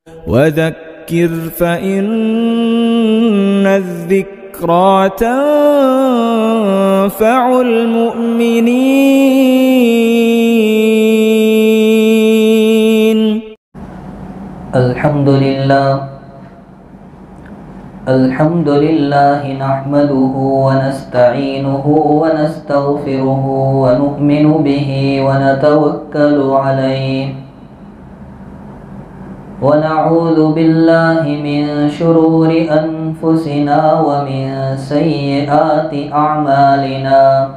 وذكر فإن الذكرى تنفع المؤمنين. الحمد لله نحمده ونستعينه ونستغفره ونؤمن به ونتوكل عليه ونعوذ بالله من شرور أنفسنا ومن سيئات أعمالنا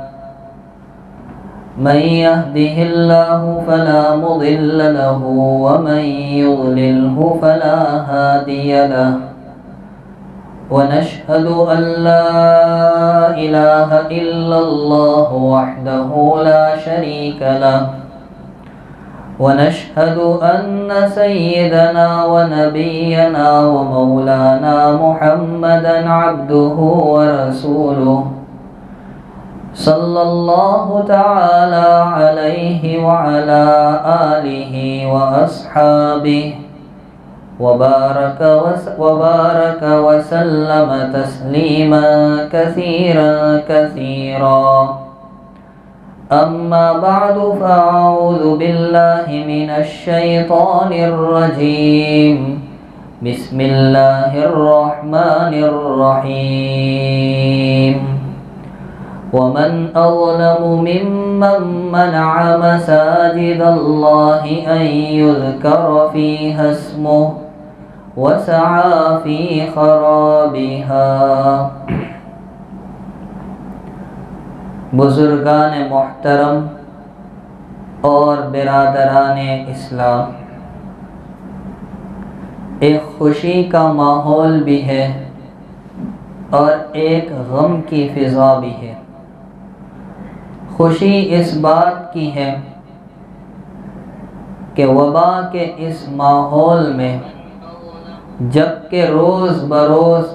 من يهده الله فلا مضل له ومن يضلله فلا هادي له ونشهد أن لا إله إلا الله وحده لا شريك له ونشهد أن سيدنا ونبينا ومولانا محمدا عبده ورسوله صلى الله تعالى عليه وعلى آله وأصحابه وبارك وسلم تسليما كثيرا أما بعد فأعوذ بالله من الشيطان الرجيم بسم الله الرحمن الرحيم ومن أظلم ممن منع مساجد الله أن يذكر فيها اسمه وسعى في خرابها. بزرگان محترم اور برادران اسلام، ایک خوشی کا ماحول بھی ہے اور ایک غم کی فضا بھی ہے. خوشی اس بات کی ہے کہ وبا کے اس ماحول میں جب کہ روز بروز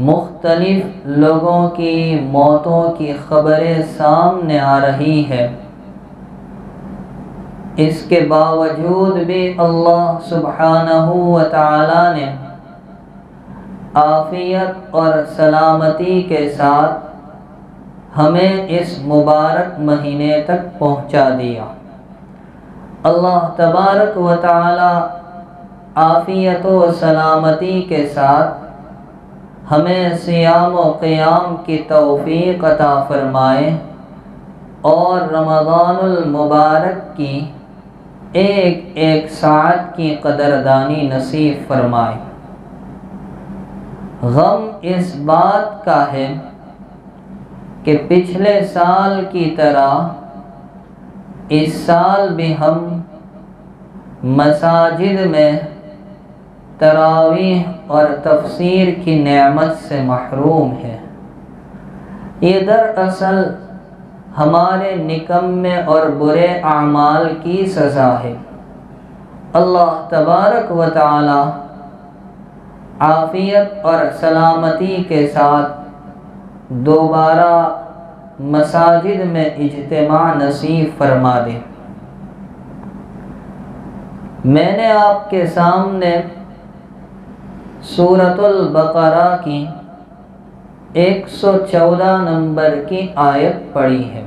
مختلف لوگوں کی موتوں کی خبریں سامنے آ رہی ہے، اس کے باوجود بھی اللہ سبحانہ و تعالی نے عافیت اور سلامتی کے ساتھ ہمیں اس مبارک مہینے تک پہنچا دیا. اللہ تبارک و تعالی عافیت و سلامتی کے ساتھ ہمیں صیام و قیام کی توفیق عطا فرمائے اور رمضان المبارک کی ایک ایک ساعت کی قدردانی نصیب فرمائے. غم اس بات کا ہے کہ پچھلے سال کی طرح اس سال بھی ہم مساجد میں تراویح اور تفسیر کی نعمت سے محروم ہے. یہ دراصل ہمارے نکمے اور برے اعمال کی سزا ہے. اللہ تبارک و تعالی عافیت اور سلامتی کے ساتھ دوبارہ مساجد میں اجتماع نصیب فرما دے. میں نے آپ کے سامنے سورۃ البقرہ کی 114 نمبر کی آیت پڑھی ہے.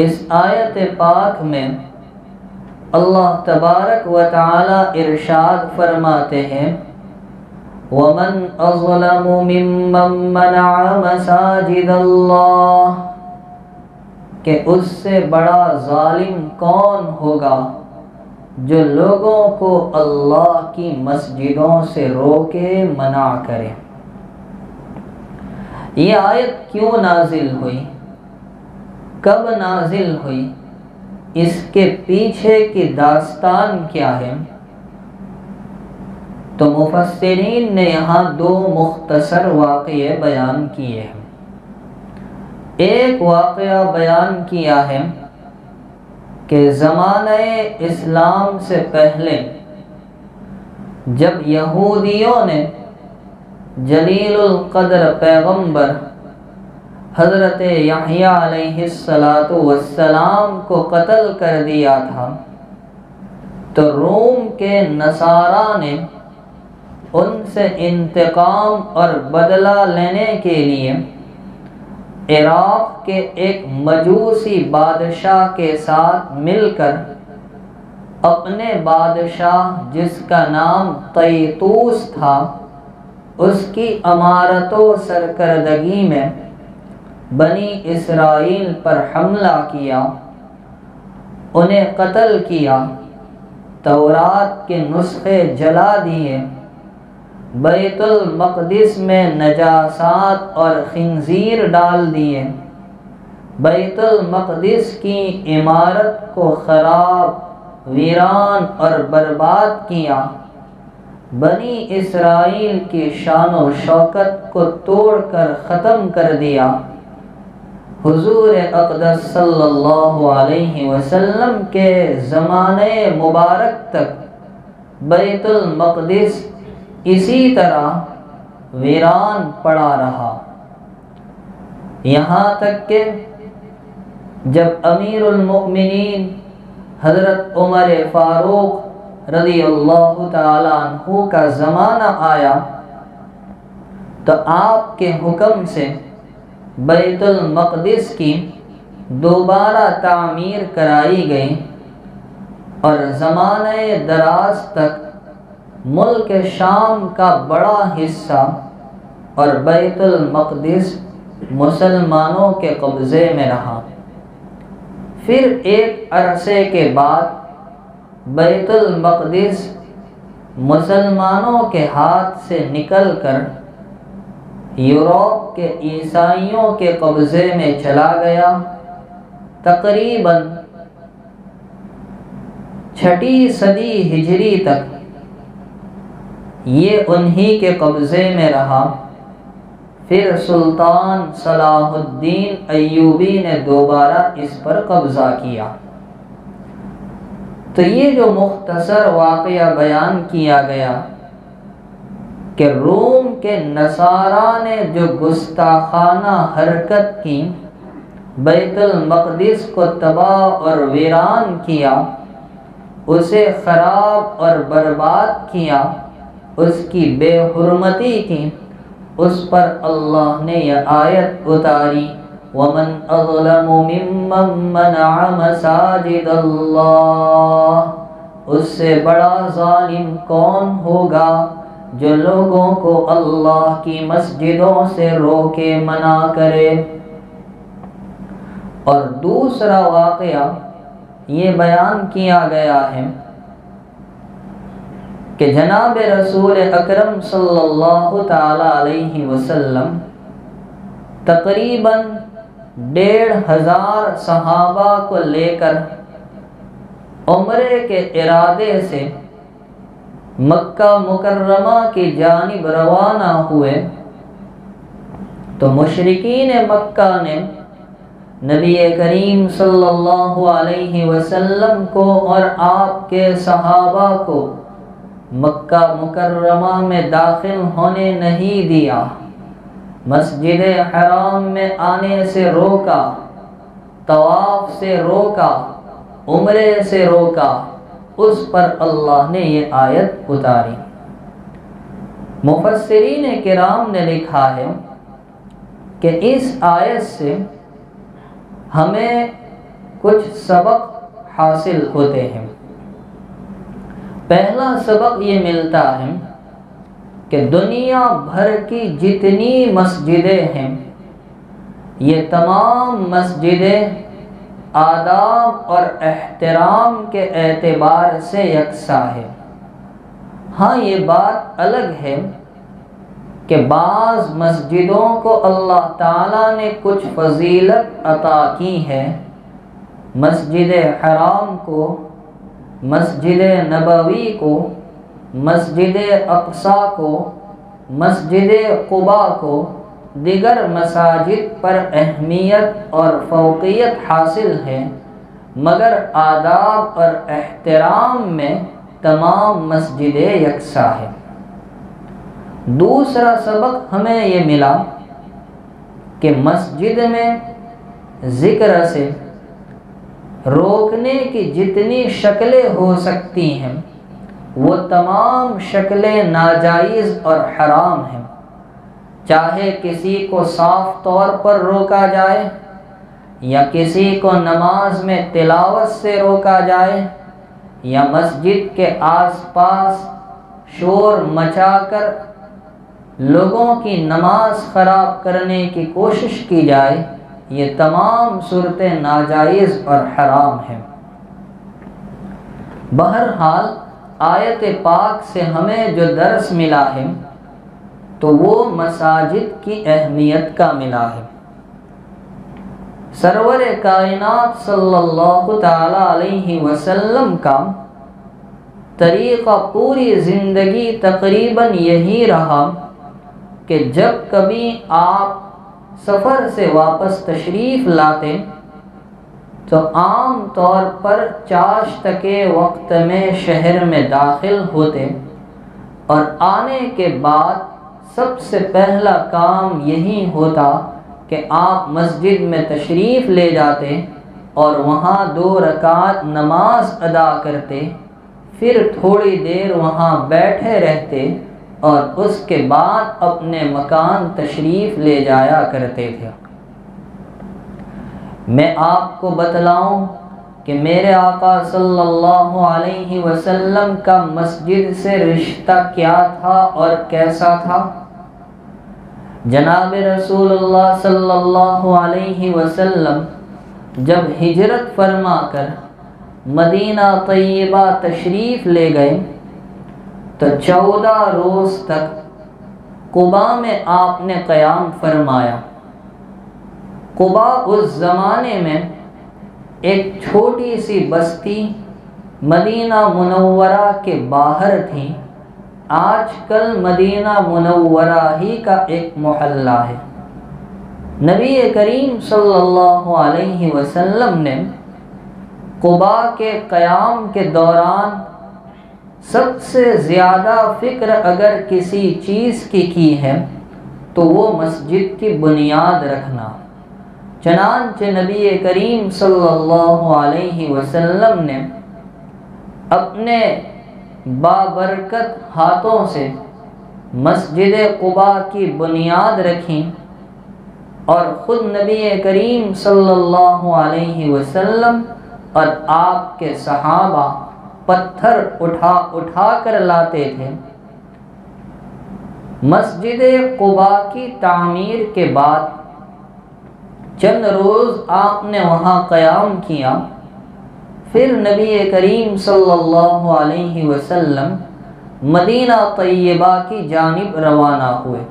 اس آیت پاک میں اللہ تبارک و تعالی ارشاد فرماتے ہیں وَمَنْ أَظْلَمُ مِمَّنْ مَنَعَ مَسَاجِدَ اللَّهِ، کہ اس سے بڑا ظالم کون ہوگا جو لوگوں کو اللہ کی مسجدوں سے روکے منع کرے. یہ آیت کیوں نازل ہوئی، کب نازل ہوئی، اس کے پیچھے کی داستان کیا ہے؟ تو مفسرین نے یہاں دو مختصر واقعے بیان کیے ہیں. ایک واقعہ بیان کیا ہے کہ زمانہ اسلام سے پہلے جب یہودیوں نے جلیل القدر پیغمبر حضرت یحییٰ علیہ السلام کو قتل کر دیا تھا، تو روم کے نصارا نے ان سے انتقام اور بدلہ لینے کے لیے عراق کے ایک مجوسی بادشاہ کے ساتھ مل کر اپنے بادشاہ جس کا نام طیطوس تھا اس کی امارت و سرکردگی میں بنی اسرائیل پر حملہ کیا، انہیں قتل کیا، تورات کے نسخے جلا دیے، بیت المقدس میں نجاسات اور خنزیر ڈال دیے، بیت المقدس کی عمارت کو خراب، ویران اور برباد کیا، بنی اسرائیل کی شان و شوکت کو توڑ کر ختم کر دیا، حضور اقدس صلی اللہ علیہ وسلم کے زمانے مبارک تک بیت المقدس اسی طرح ویران پڑا رہا، یہاں تک کہ جب امیر المؤمنین حضرت عمر فاروق رضی اللہ تعالی عنہ کا زمانہ آیا تو آپ کے حکم سے بیت المقدس کی دوبارہ تعمیر کرائی گئی اور زمانہ دراز تک ملک شام کا بڑا حصہ اور بیت المقدس مسلمانوں کے قبضے میں رہا۔ پھر ایک عرصے کے بعد بیت المقدس مسلمانوں کے ہاتھ سے نکل کر یورپ کے عیسائیوں کے قبضے میں چلا گیا، تقریباً 6 صدی ہجری تک یہ انہی کے قبضے میں رہا۔ پھر سلطان صلاح الدین ایوبی نے دوبارہ اس پر قبضہ کیا۔ تو یہ جو مختصر واقعہ بیان کیا گیا کہ روم کے نصارا نے جو گستاخانہ حرکت کی، بیت المقدس کو تباہ اور ویران کیا، اسے خراب اور برباد کیا، اس کی بے حرمتی کی، اس پر اللہ نے یہ آیت اتاری، وَمَنْ أَظْلَمُ مِمَّنْ مَنَعَ مَسَاجِدَ اللَّهِ، اس سے بڑا ظالم کون ہوگا جو لوگوں کو اللہ کی مسجدوں سے روکے منع کرے۔ اور دوسرا واقعہ یہ بیان کیا گیا ہے کہ جناب رسول اکرم صلی اللہ تعالی علیہ وسلم تقریباً 1500 صحابہ کو لے کر عمرے کے ارادے سے مکہ مکرمہ کی جانب روانہ ہوئے تو مشرکین مکہ نے نبی کریم صلی اللہ علیہ وسلم کو اور آپ کے صحابہ کو مکہ مکرمہ میں داخل ہونے نہیں دیا، مسجد حرام میں آنے سے روکا، طواف سے روکا، عمرے سے روکا۔ اس پر اللہ نے یہ آیت اتاری۔ مفسرین کرام نے لکھا ہے کہ اس آیت سے ہمیں کچھ سبق حاصل ہوتے ہیں۔ پہلا سبق یہ ملتا ہے کہ دنیا بھر کی جتنی مسجدیں ہیں یہ تمام مسجدیں آداب اور احترام کے اعتبار سے یکساں ہے۔ ہاں یہ بات الگ ہے کہ بعض مسجدوں کو اللہ تعالیٰ نے کچھ فضیلت عطا کی ہے، مسجد حرام کو، مسجد نبوی کو، مسجد اقصی کو، مسجد قباء کو، دیگر مساجد پر اہمیت اور فوقیت حاصل ہے، مگر آداب اور احترام میں تمام مسجدیں یکساں ہیں۔ دوسرا سبق ہمیں یہ ملا کہ مسجد میں ذکر سے روکنے کی جتنی شکلیں ہو سکتی ہیں وہ تمام شکلیں ناجائز اور حرام ہیں، چاہے کسی کو صاف طور پر روکا جائے یا کسی کو نماز میں تلاوت سے روکا جائے یا مسجد کے آس پاس شور مچا کر لوگوں کی نماز خراب کرنے کی کوشش کی جائے، یہ تمام صورتیں ناجائز اور حرام ہیں۔ بہرحال آیت پاک سے ہمیں جو درس ملا ہے تو وہ مساجد کی اہمیت کا ملا ہے۔ سرور کائنات صلی اللہ تعالی علیہ وسلم کا طریقہ پوری زندگی تقریباً یہی رہا کہ جب کبھی آپ سفر سے واپس تشریف لاتے تو عام طور پر چاشت کے وقت میں شہر میں داخل ہوتے اور آنے کے بعد سب سے پہلا کام یہی ہوتا کہ آپ مسجد میں تشریف لے جاتے اور وہاں 2 رکعت نماز ادا کرتے، پھر تھوڑی دیر وہاں بیٹھے رہتے اور اس کے بعد اپنے مکان تشریف لے جایا کرتے تھے۔ میں آپ کو بتلاؤں کہ میرے آقا صلی اللہ علیہ وسلم کا مسجد سے رشتہ کیا تھا اور کیسا تھا۔ جناب رسول اللہ صلی اللہ علیہ وسلم جب ہجرت فرما کر مدینہ طیبہ تشریف لے گئے تو 14 روز تک قباء میں آپ نے قیام فرمایا۔ قباء اس زمانے میں ایک چھوٹی سی بستی مدینہ منورہ کے باہر تھی، آج کل مدینہ منورہ ہی کا ایک محلہ ہے۔ نبی کریم صلی اللہ علیہ وسلم نے قباء کے قیام کے دوران سب سے زیادہ فکر اگر کسی چیز کی ہے تو وہ مسجد کی بنیاد رکھنا۔ چنانچہ نبی کریم صلی اللہ علیہ وسلم نے اپنے بابرکت ہاتھوں سے مسجد قباء کی بنیاد رکھی اور خود نبی کریم صلی اللہ علیہ وسلم اور آپ کے صحابہ پتھر اٹھا کر لاتے تھے۔ مسجد قباء کی تعمیر کے بعد چند روز آپ نے وہاں قیام کیا، پھر نبی کریم صلی اللہ علیہ وسلم مدینہ طیبہ کی جانب روانہ ہوئے۔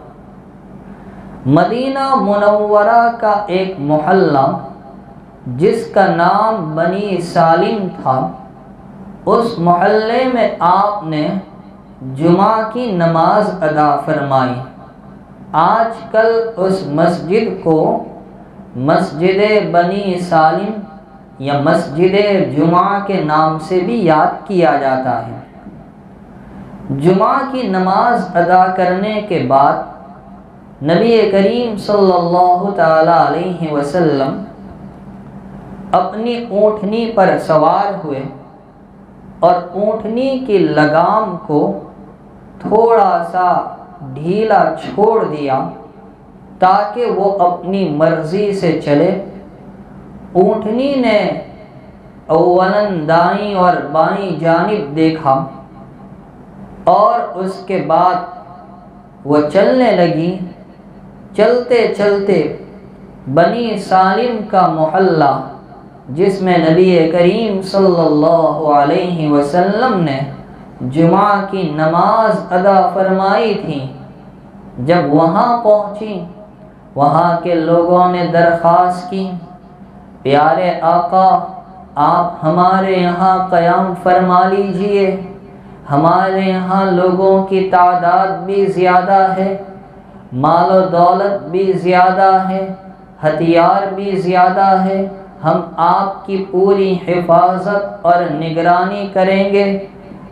مدینہ منورہ کا ایک محلہ جس کا نام بنی سالم تھا، اس محلے میں آپ نے جمعہ کی نماز ادا فرمائی۔ آج کل اس مسجد کو مسجد بنی سالم یا مسجد جمعہ کے نام سے بھی یاد کیا جاتا ہے۔ جمعہ کی نماز ادا کرنے کے بعد نبی کریم صلی اللہ تعالی علیہ وسلم اپنی اونٹنی پر سوار ہوئے اور اونٹنی کی لگام کو تھوڑا سا ڈھیلا چھوڑ دیا تاکہ وہ اپنی مرضی سے چلے۔ اونٹنی نے اولاً دائیں اور بائیں جانب دیکھا اور اس کے بعد وہ چلنے لگی۔ چلتے چلتے بنی سالم کا محلہ جس میں نبی کریم صلی اللہ علیہ وسلم نے جمعہ کی نماز ادا فرمائی تھی، جب وہاں پہنچی وہاں کے لوگوں نے درخواست کی، پیارے آقا آپ ہمارے یہاں قیام فرما لیجئے، ہمارے یہاں لوگوں کی تعداد بھی زیادہ ہے، مال و دولت بھی زیادہ ہے، ہتھیار بھی زیادہ ہے، ہم آپ کی پوری حفاظت اور نگرانی کریں گے۔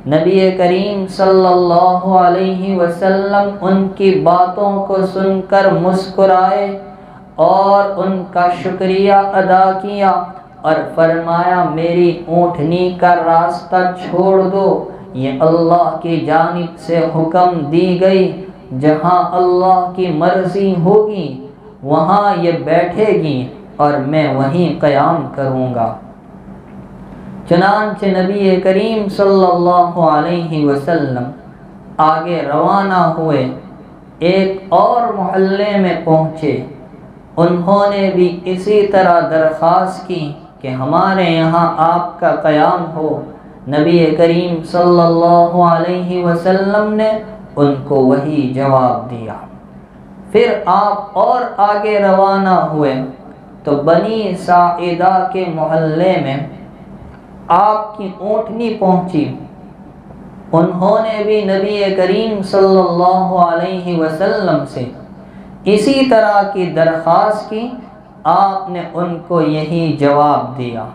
نبی کریم صلی اللہ علیہ وسلم ان کی باتوں کو سن کر مسکرائے اور ان کا شکریہ ادا کیا اور فرمایا میری اونٹنی کا راستہ چھوڑ دو، یہ اللہ کی جانب سے حکم دی گئی، جہاں اللہ کی مرضی ہوگی وہاں یہ بیٹھے گی اور میں وہیں قیام کروں گا۔ چنانچہ نبی کریم صلی اللہ علیہ وسلم آگے روانہ ہوئے، ایک اور محلے میں پہنچے۔ انہوں نے بھی اسی طرح درخواست کی کہ ہمارے یہاں آپ کا قیام ہو۔ نبی کریم صلی اللہ علیہ وسلم نے ان کو وہی جواب دیا۔ پھر آپ اور آگے روانہ ہوئے تو بنی ساعدہ کے محلے میں آپ کی اونٹنی پہنچی۔ انہوں نے بھی نبی کریم صلی اللہ علیہ وسلم سے اسی طرح کی درخواست کی، آپ نے ان کو یہی جواب دیا۔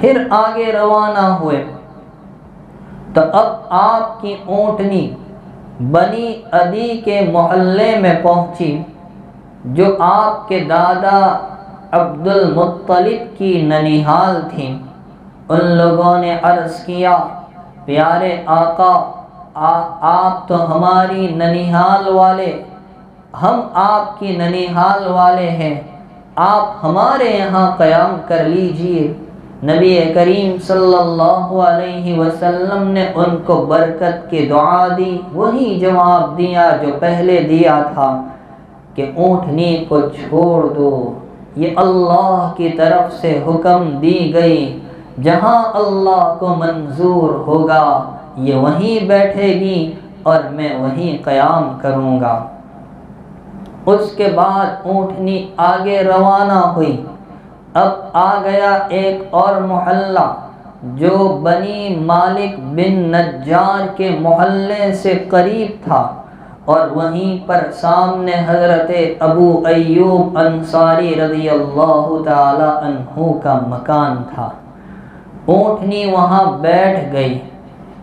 پھر آگے روانہ ہوئے تو اب آپ کی اونٹنی بنی عدی کے محلے میں پہنچی، جو آپ کے دادا عبد المطلب کی ننیحال تھی۔ ان لوگوں نے عرض کیا، پیارے آقا، آپ تو ہماری ننیحال والے، ہم آپ کی ننیحال والے ہیں، آپ ہمارے یہاں قیام کر لیجئے۔ نبی کریم صلی اللہ علیہ وسلم نے ان کو برکت کی دعا دی، وہی جواب دیا جو پہلے دیا تھا کہ اونٹنی کو چھوڑ دو، یہ اللہ کی طرف سے حکم دی گئی، جہاں اللہ کو منظور ہوگا یہ وہیں بیٹھے گی اور میں وہیں قیام کروں گا۔ اس کے بعد اونٹنی آگے روانہ ہوئی۔ اب آ گیا ایک اور محلہ جو بنی مالک بن نجار کے محلے سے قریب تھا، اور وہیں پر سامنے حضرت ابو ایوب انصاری رضی اللہ تعالی عنہ کا مکان تھا۔ اونٹنی وہاں بیٹھ گئی۔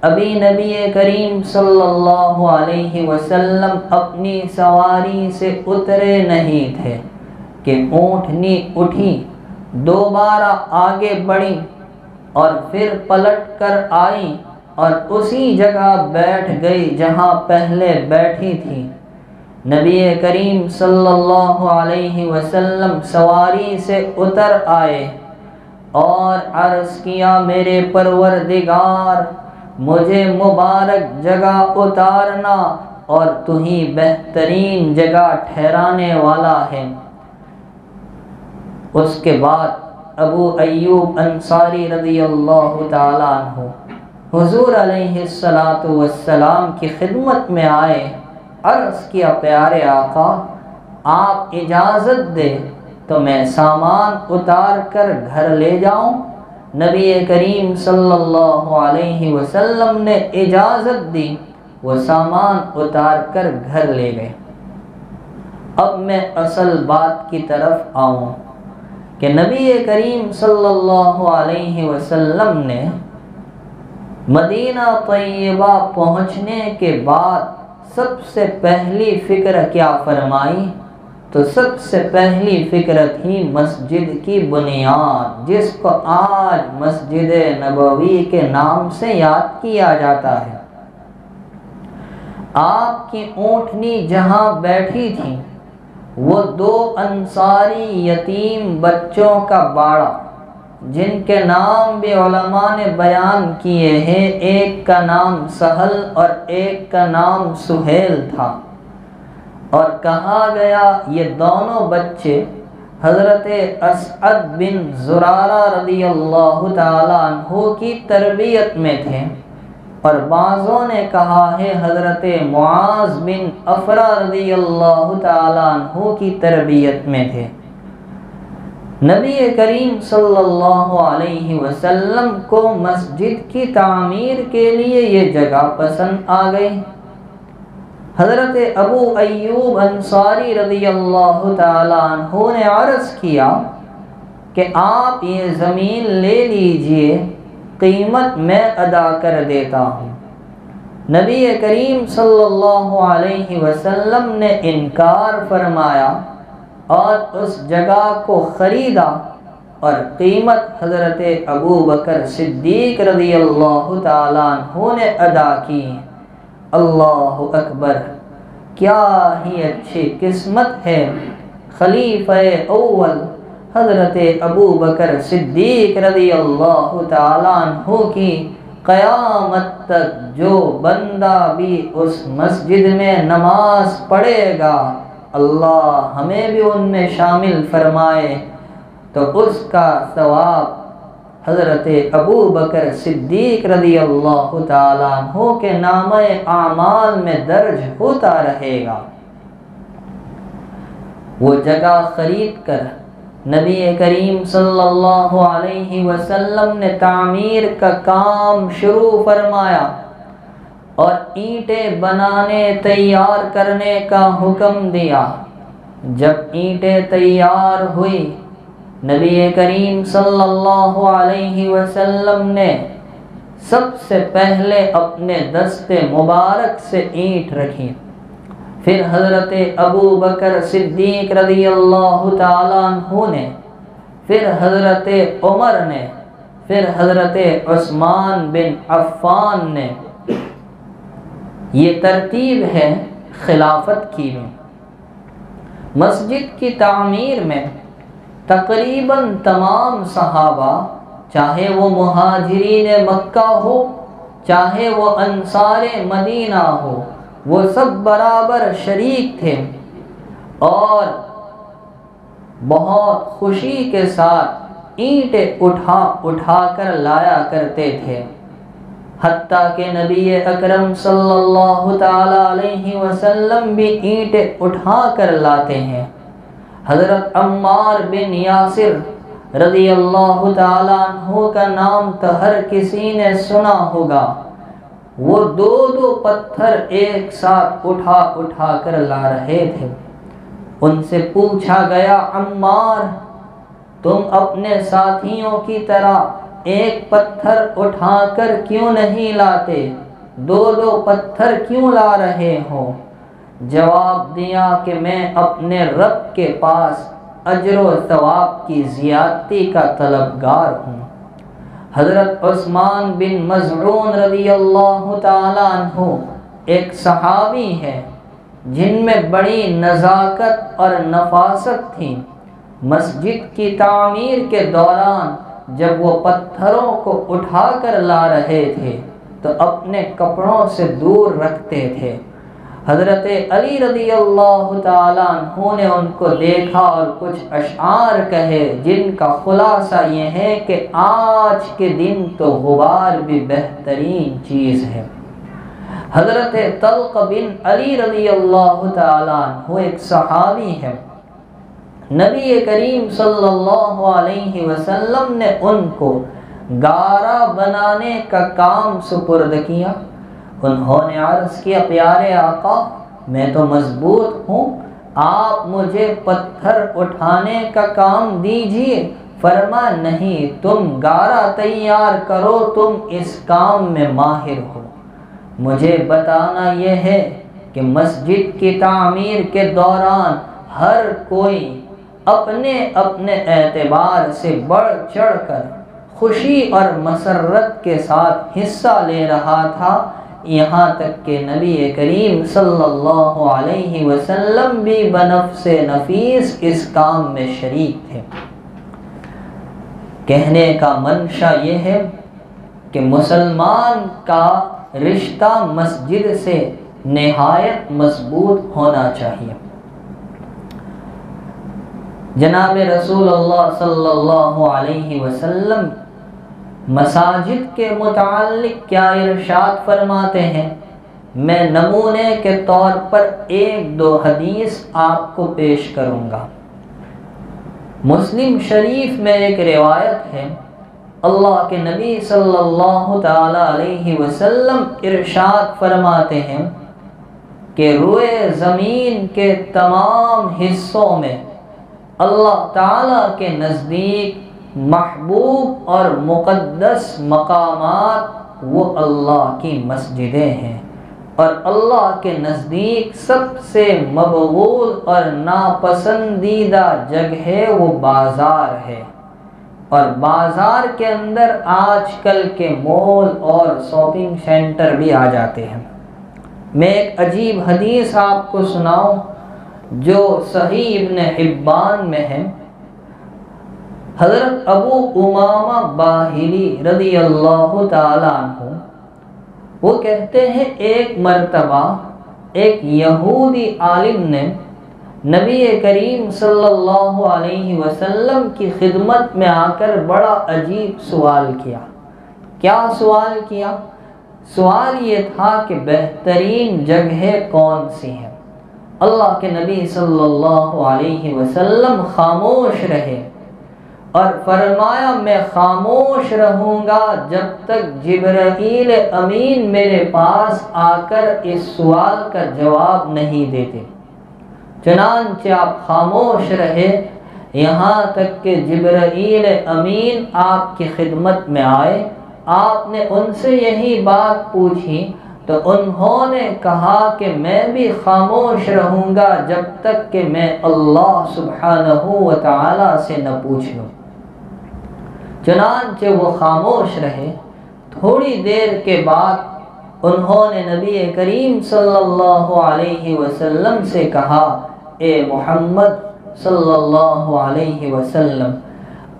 ابھی نبی کریم صلی اللہ علیہ وسلم اپنی سواری سے اترے نہیں تھے کہ اونٹنی اٹھی، دوبارہ آگے بڑھی اور پھر پلٹ کر آئی اور اسی جگہ بیٹھ گئی جہاں پہلے بیٹھی تھی۔ نبی کریم صلی اللہ علیہ وسلم سواری سے اتر آئے اور عرض کیا، میرے پروردگار، مجھے مبارک جگہ اتارنا اور تو ہی بہترین جگہ ٹھہرانے والا ہے۔ اس کے بعد ابو ایوب انصاری رضی اللہ تعالیٰ عنہ حضور علیہ السلام کی خدمت میں آئے، عرض کیا، پیارے آقا، آپ اجازت دے تو میں سامان اتار کر گھر لے جاؤں؟ نبی کریم صلی اللہ علیہ وسلم نے اجازت دی، وہ سامان اتار کر گھر لے گئے۔ اب میں اصل بات کی طرف آؤں کہ نبی کریم صلی اللہ علیہ وسلم نے مدینہ طیبہ پہنچنے کے بعد سب سے پہلی فکر کیا فرمائی؟ تو سب سے پہلی فکر تھی مسجد کی بنیاد، جس کو آج مسجد نبوی کے نام سے یاد کیا جاتا ہے۔ آپ کی اونٹنی جہاں بیٹھی تھی وہ دو انصاری یتیم بچوں کا باڑہ، جن کے نام بھی علماء نے بیان کیے ہیں، ایک کا نام سہل اور ایک کا نام سہیل تھا، اور کہا گیا یہ دونوں بچے حضرت اسعد بن زرارہ رضی اللہ تعالیٰ عنہ کی تربیت میں تھے، اور بعضوں نے کہا ہے حضرت معاذ بن افرا رضی اللہ تعالیٰ عنہ کی تربیت میں تھے۔ نبی کریم صلی اللہ علیہ وسلم کو مسجد کی تعمیر کے لیے یہ جگہ پسند آ گئی۔ حضرت ابو ایوب انصاری رضی اللہ تعالیٰ عنہ نے عرض کیا کہ آپ یہ زمین لے لیجئے، قیمت میں ادا کر دیتا ہوں۔ نبی کریم صلی اللہ علیہ وسلم نے انکار فرمایا اور اس جگہ کو خریدا اور قیمت حضرت ابو بکر صدیق رضی اللہ تعالیٰ عنہ نے ادا کی۔ اللہ اکبر، کیا ہی اچھی قسمت ہے خلیفہ اول حضرت ابو بکر صدیق رضی اللہ تعالیٰ عنہ کی۔ قیامت تک جو بندہ بھی اس مسجد میں نماز پڑھے گا، اللہ ہمیں بھی ان میں شامل فرمائے، تو اس کا ثواب حضرت ابو بکر صدیق رضی اللہ تعالیٰ عنہ کے نامہ اعمال میں درج ہوتا رہے گا۔ وہ جگہ خرید کر نبی کریم صلی اللہ علیہ وسلم نے تعمیر کا کام شروع فرمایا اور اینٹیں بنانے تیار کرنے کا حکم دیا۔ جب اینٹیں تیار ہوئی، نبی کریم صلی اللہ علیہ وسلم نے سب سے پہلے اپنے دست مبارک سے اینٹ رکھی، پھر حضرت ابو بکر صدیق رضی اللہ تعالیٰ عنہ نے، پھر حضرت عمر نے، پھر حضرت عثمان بن عفان نے۔ یہ ترتیب ہے خلافت کی بھی۔ مسجد کی تعمیر میں تقریباً تمام صحابہ، چاہے وہ مہاجرین مکہ ہو چاہے وہ انصار مدینہ ہو، وہ سب برابر شریک تھے اور بہت خوشی کے ساتھ اینٹیں اٹھا کر لایا کرتے تھے، حتیٰ کہ نبی اکرم صلی اللہ تعالی علیہ وسلم بھی اینٹیں اٹھا کر لاتے ہیں۔ حضرت عمار بن یاسر رضی اللہ تعالیٰ عنہ کا نام تو ہر کسی نے سنا ہوگا۔ وہ دو پتھر ایک ساتھ اٹھا کر لا رہے تھے۔ ان سے پوچھا گیا، عمار تم اپنے ساتھیوں کی طرح ایک پتھر اٹھا کر کیوں نہیں لاتے؟ دو پتھر کیوں لا رہے ہو؟ جواب دیا کہ میں اپنے رب کے پاس اجر و ثواب کی زیادتی کا طلبگار ہوں۔ حضرت عثمان بن مظعون رضی اللہ تعالیٰ عنہ ایک صحابی ہے جن میں بڑی نزاکت اور نفاست تھی۔ مسجد کی تعمیر کے دوران جب وہ پتھروں کو اٹھا کر لا رہے تھے تو اپنے کپڑوں سے دور رکھتے تھے۔ حضرت علی رضی اللہ تعالیٰ عنہ نے ان کو دیکھا اور کچھ اشعار کہے جن کا خلاصہ یہ ہے کہ آج کے دن تو غبار بھی بہترین چیز ہے۔ حضرت طلق بن علی رضی اللہ تعالیٰ عنہ ایک صحابی ہے۔ نبی کریم صلی اللہ علیہ وسلم نے ان کو گارا بنانے کا کام سپرد کیا۔ انہوں نے عرض کیا، پیارے آقا میں تو مضبوط ہوں، آپ مجھے پتھر اٹھانے کا کام دیجئے۔ فرمایا نہیں، تم گارا تیار کرو، تم اس کام میں ماہر ہو۔ مجھے بتانا یہ ہے کہ مسجد کی تعمیر کے دوران ہر کوئی اپنے اپنے اعتبار سے بڑھ چڑھ کر خوشی اور مسرت کے ساتھ حصہ لے رہا تھا، یہاں تک کہ نبی کریم صلی اللہ علیہ وسلم بھی بنفس نفیس اس کام میں شریک تھے۔ کہنے کا منشا یہ ہے کہ مسلمان کا رشتہ مسجد سے نہایت مضبوط ہونا چاہیے۔ جناب رسول اللہ صلی اللہ علیہ وسلم مساجد کے متعلق کیا ارشاد فرماتے ہیں؟ میں نمونے کے طور پر ایک دو حدیث آپ کو پیش کروں گا۔ مسلم شریف میں ایک روایت ہے، اللہ کے نبی صلی اللہ تعالی علیہ وسلم ارشاد فرماتے ہیں کہ روئے زمین کے تمام حصوں میں اللہ تعالیٰ کے نزدیک محبوب اور مقدس مقامات وہ اللہ کی مسجدیں ہیں، اور اللہ کے نزدیک سب سے مبغوض اور ناپسندیدہ جگہ وہ بازار ہے۔ اور بازار کے اندر آج کل کے مال اور شاپنگ سینٹر بھی آ جاتے ہیں۔ میں ایک عجیب حدیث آپ کو سناؤں جو صحیح ابن حبان میں ہے۔ حضرت ابو امامہ باہلی رضی اللہ تعالیٰ عنہ وہ کہتے ہیں ایک مرتبہ ایک یہودی عالم نے نبی کریم صلی اللہ علیہ وسلم کی خدمت میں آ کر بڑا عجیب سوال کیا۔ کیا سوال کیا؟ سوال یہ تھا کہ بہترین جگہیں کون سی ہیں؟ اللہ کے نبی صلی اللہ علیہ وسلم خاموش رہے اور فرمایا میں خاموش رہوں گا جب تک جبرائیل امین میرے پاس آ کر اس سوال کا جواب نہیں دیتے۔ چنانچہ آپ خاموش رہے یہاں تک کہ جبرائیل امین آپ کی خدمت میں آئے۔ آپ نے ان سے یہی بات پوچھی تو انہوں نے کہا کہ میں بھی خاموش رہوں گا جب تک کہ میں اللہ سبحانہ و تعالی سے نہ پوچھ لوں۔ چنانچہ وہ خاموش رہے۔ تھوڑی دیر کے بعد انہوں نے نبی کریم صلی اللہ علیہ وسلم سے کہا اے محمد صلی اللہ علیہ وسلم،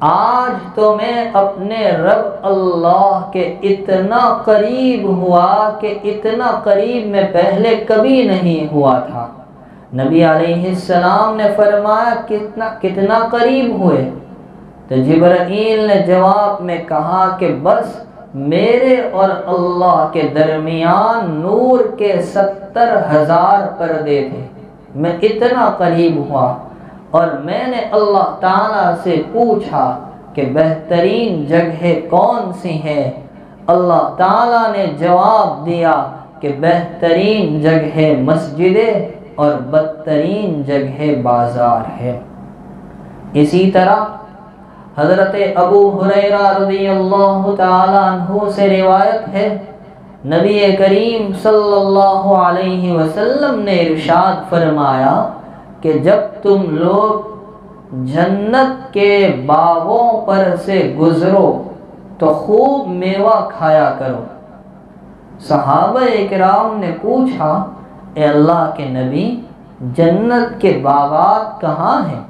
آج تو میں اپنے رب اللہ کے اتنا قریب ہوا کہ اتنا قریب میں پہلے کبھی نہیں ہوا تھا۔ نبی علیہ السلام نے فرمایا کتنا قریب ہوئے؟ تو جبرائیل نے جواب میں کہا کہ بس میرے اور اللہ کے درمیان نور کے 70,000 پردے تھے، میں اتنا قریب ہوا۔ اور میں نے اللہ تعالیٰ سے پوچھا کہ بہترین جگہ کون سی ہے؟ اللہ تعالیٰ نے جواب دیا کہ بہترین جگہ مسجدیں اور بدترین جگہ بازار ہے۔ اسی طرح حضرت ابو ہریرہ رضی اللہ تعالیٰ عنہ سے روایت ہے، نبی کریم صلی اللہ علیہ وسلم نے ارشاد فرمایا کہ جب تم لوگ جنت کے باغوں پر سے گزرو تو خوب میوہ کھایا کرو۔ صحابہ اکرام نے پوچھا اے اللہ کے نبی جنت کے باغات کہاں ہیں؟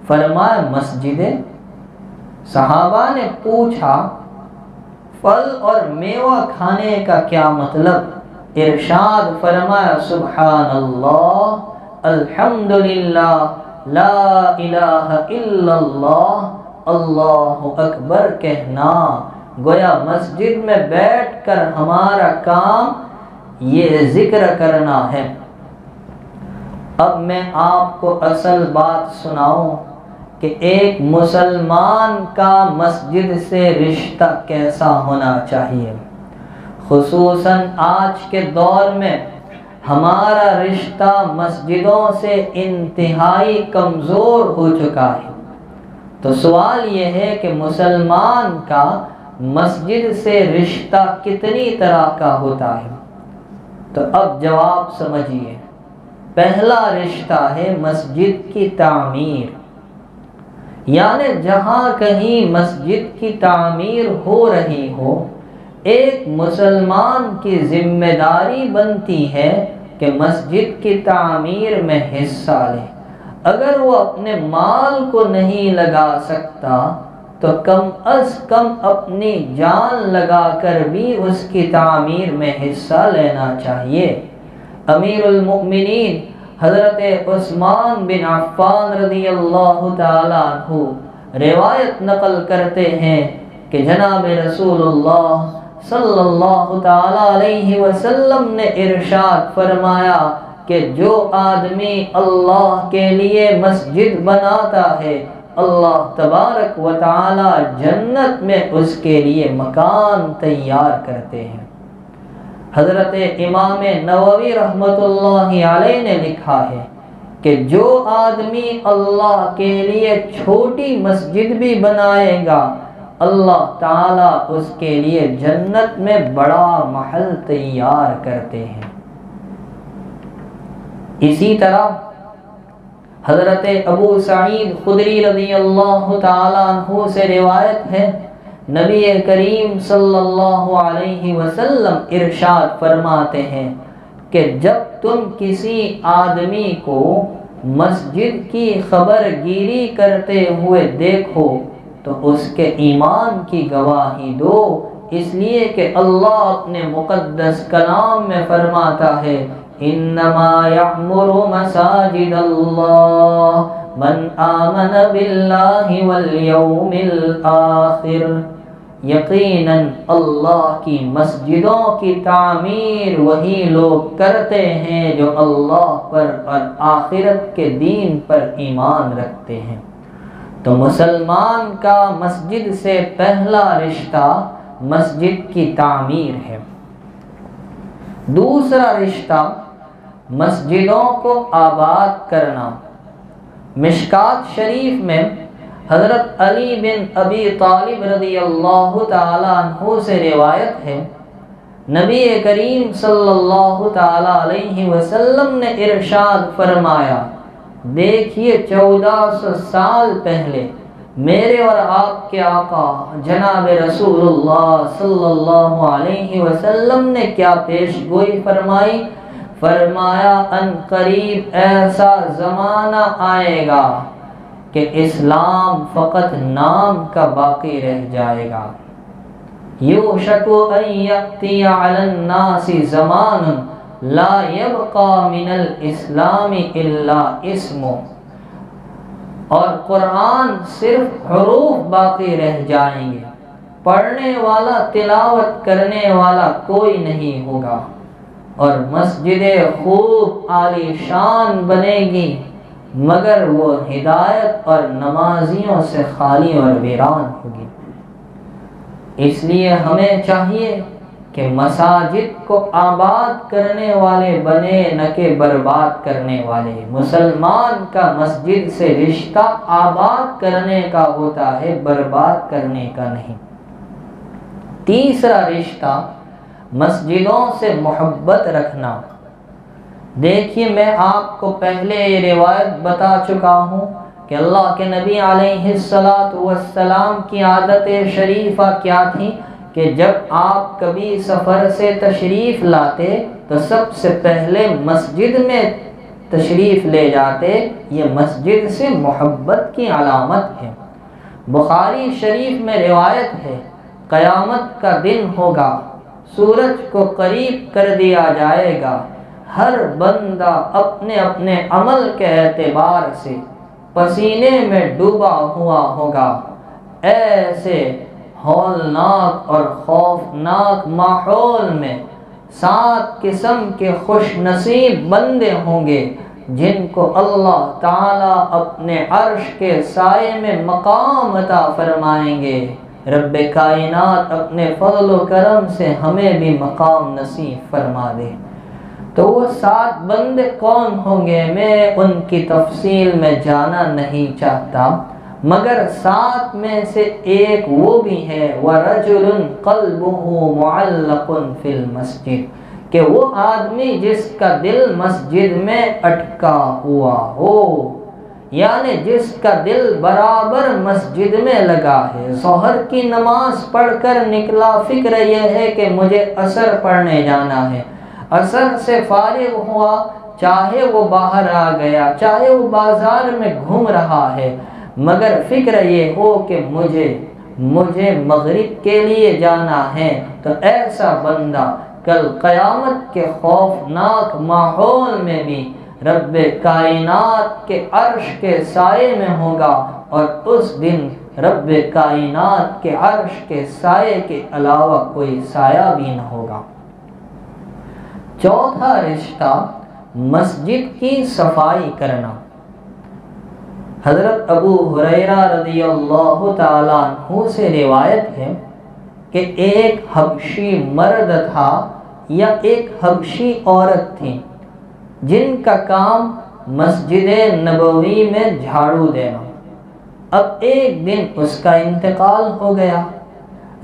فرمایا مسجدیں۔ صحابہ نے پوچھا پھل اور میوہ کھانے کا کیا مطلب؟ ارشاد فرمایا سبحان اللہ الحمدللہ لا الہ الا اللہ اللہ اکبر کہنا۔ گویا مسجد میں بیٹھ کر ہمارا کام یہ ذکر کرنا ہے۔ اب میں آپ کو اصل بات سناؤں کہ ایک مسلمان کا مسجد سے رشتہ کیسا ہونا چاہیے۔ خصوصاً آج کے دور میں ہمارا رشتہ مسجدوں سے انتہائی کمزور ہو چکا ہے۔ تو سوال یہ ہے کہ مسلمان کا مسجد سے رشتہ کتنی طرح کا ہوتا ہے؟ تو اب جواب سمجھیے۔ پہلا رشتہ ہے مسجد کی تعمیر، یعنی جہاں کہیں مسجد کی تعمیر ہو رہی ہو ایک مسلمان کی ذمہ داری بنتی ہے کہ مسجد کی تعمیر میں حصہ لے۔ اگر وہ اپنے مال کو نہیں لگا سکتا تو کم از کم اپنی جان لگا کر بھی اس کی تعمیر میں حصہ لینا چاہیے۔ امیر المؤمنین حضرت عثمان بن عفان رضی اللہ تعالیٰ عنہ روایت نقل کرتے ہیں کہ جناب رسول اللہ صلی اللہ تعالیٰ علیہ وسلم نے ارشاد فرمایا کہ جو آدمی اللہ کے لیے مسجد بناتا ہے اللہ تبارک و تعالی جنت میں اس کے لیے مکان تیار کرتے ہیں۔ حضرت امام نووی رحمۃ اللہ علیہ نے لکھا ہے کہ جو آدمی اللہ کے لیے چھوٹی مسجد بھی بنائے گا اللہ تعالیٰ اس کے لیے جنت میں بڑا محل تیار کرتے ہیں۔ اسی طرح حضرت ابو سعید خدری رضی اللہ تعالیٰ عنہ سے روایت ہے، نبی کریم صلی اللہ علیہ وسلم ارشاد فرماتے ہیں کہ جب تم کسی آدمی کو مسجد کی خبر گیری کرتے ہوئے دیکھو تو اس کے ایمان کی گواہی دو، اس لیے کہ اللہ اپنے مقدس کلام میں فرماتا ہے انما یعمر مساجد اللہ من آمن باللہ والیوم الآخر، یقیناً اللہ کی مسجدوں کی تعمیر وہی لوگ کرتے ہیں جو اللہ پر اور آخرت کے دین پر ایمان رکھتے ہیں۔ تو مسلمان کا مسجد سے پہلا رشتہ مسجد کی تعمیر ہے۔ دوسرا رشتہ مسجدوں کو آباد کرنا۔ مشکات شریف میں حضرت علی بن ابی طالب رضی اللہ تعالی عنہ سے روایت ہے، نبی کریم صلی اللہ تعالی علیہ وسلم نے ارشاد فرمایا، دیکھیے 1400 سال پہلے میرے اور آپ کے آقا جناب رسول اللہ صلی اللہ علیہ وسلم نے کیا پیش گوئی فرمائی؟ فرمایا ان قریب ایسا زمانہ آئے گا کہ اسلام فقط نام کا باقی رہ جائے گا۔ یوشک ان یأتی علی الناس زمان لا یبقى من الاسلام الا اسمه، اور قرآن صرف حروف باقی رہ جائیں گے، پڑھنے والا تلاوت کرنے والا کوئی نہیں ہوگا، اور مسجدیں خوب عالی شان بنے گی مگر وہ ہدایت اور نمازیوں سے خالی اور ویران ہوگی۔ اس لیے ہمیں چاہیے کہ مساجد کو آباد کرنے والے بنے نہ کہ برباد کرنے والے۔ مسلمان کا مسجد سے رشتہ آباد کرنے کا ہوتا ہے، برباد کرنے کا نہیں۔ تیسرا رشتہ مسجدوں سے محبت رکھنا۔ دیکھیے میں آپ کو پہلے یہ روایت بتا چکا ہوں کہ اللہ کے نبی علیہ السلام کی عادت شریفہ کیا تھی کہ جب آپ کبھی سفر سے تشریف لاتے تو سب سے پہلے مسجد میں تشریف لے جاتے۔ یہ مسجد سے محبت کی علامت ہے۔ بخاری شریف میں روایت ہے، قیامت کا دن ہوگا، سورج کو قریب کر دیا جائے گا، ہر بندہ اپنے اپنے عمل کے اعتبار سے پسینے میں ڈوبا ہوا ہوگا۔ ایسے ہولناک اور خوفناک ماحول میں 7 قسم کے خوش نصیب بندے ہوں گے جن کو اللہ تعالیٰ اپنے عرش کے سائے میں مقام عطا فرمائیں گے۔ رب کائنات اپنے فضل و کرم سے ہمیں بھی مقام نصیب فرما دے۔ تو وہ 7 بندے کون ہوں گے؟ میں ان کی تفصیل میں جانا نہیں چاہتا، مگر 7 میں سے ایک وہ بھی ہے وَرَجُلٌ قَلْبُهُ مُعَلَّقٌ فِي الْمَسْجِدِ، کہ وہ آدمی جس کا دل مسجد میں اٹکا ہوا ہو، یعنی جس کا دل برابر مسجد میں لگا ہے۔ ظہر کی نماز پڑھ کر نکلا، فکر یہ ہے کہ مجھے عصر پڑھنے جانا ہے، عصر سے فارغ ہوا، چاہے وہ باہر آ گیا، چاہے وہ بازار میں گھوم رہا ہے، مگر فکر یہ ہو کہ مجھے مغرب کے لیے جانا ہے، تو ایسا بندہ کل قیامت کے خوفناک ماحول میں بھی رب کائنات کے عرش کے سائے میں ہوگا، اور اس دن رب کائنات کے عرش کے سائے کے علاوہ کوئی سایہ بھی نہ ہوگا۔ چوتھا رشتہ مسجد کی صفائی کرنا۔ حضرت ابو ہریرہ رضی اللہ تعالیٰ عنہ سے روایت ہے کہ ایک حبشی مرد تھا یا ایک حبشی عورت تھی جن کا کام مسجد نبوی میں جھاڑو دینا۔ اب ایک دن اس کا انتقال ہو گیا۔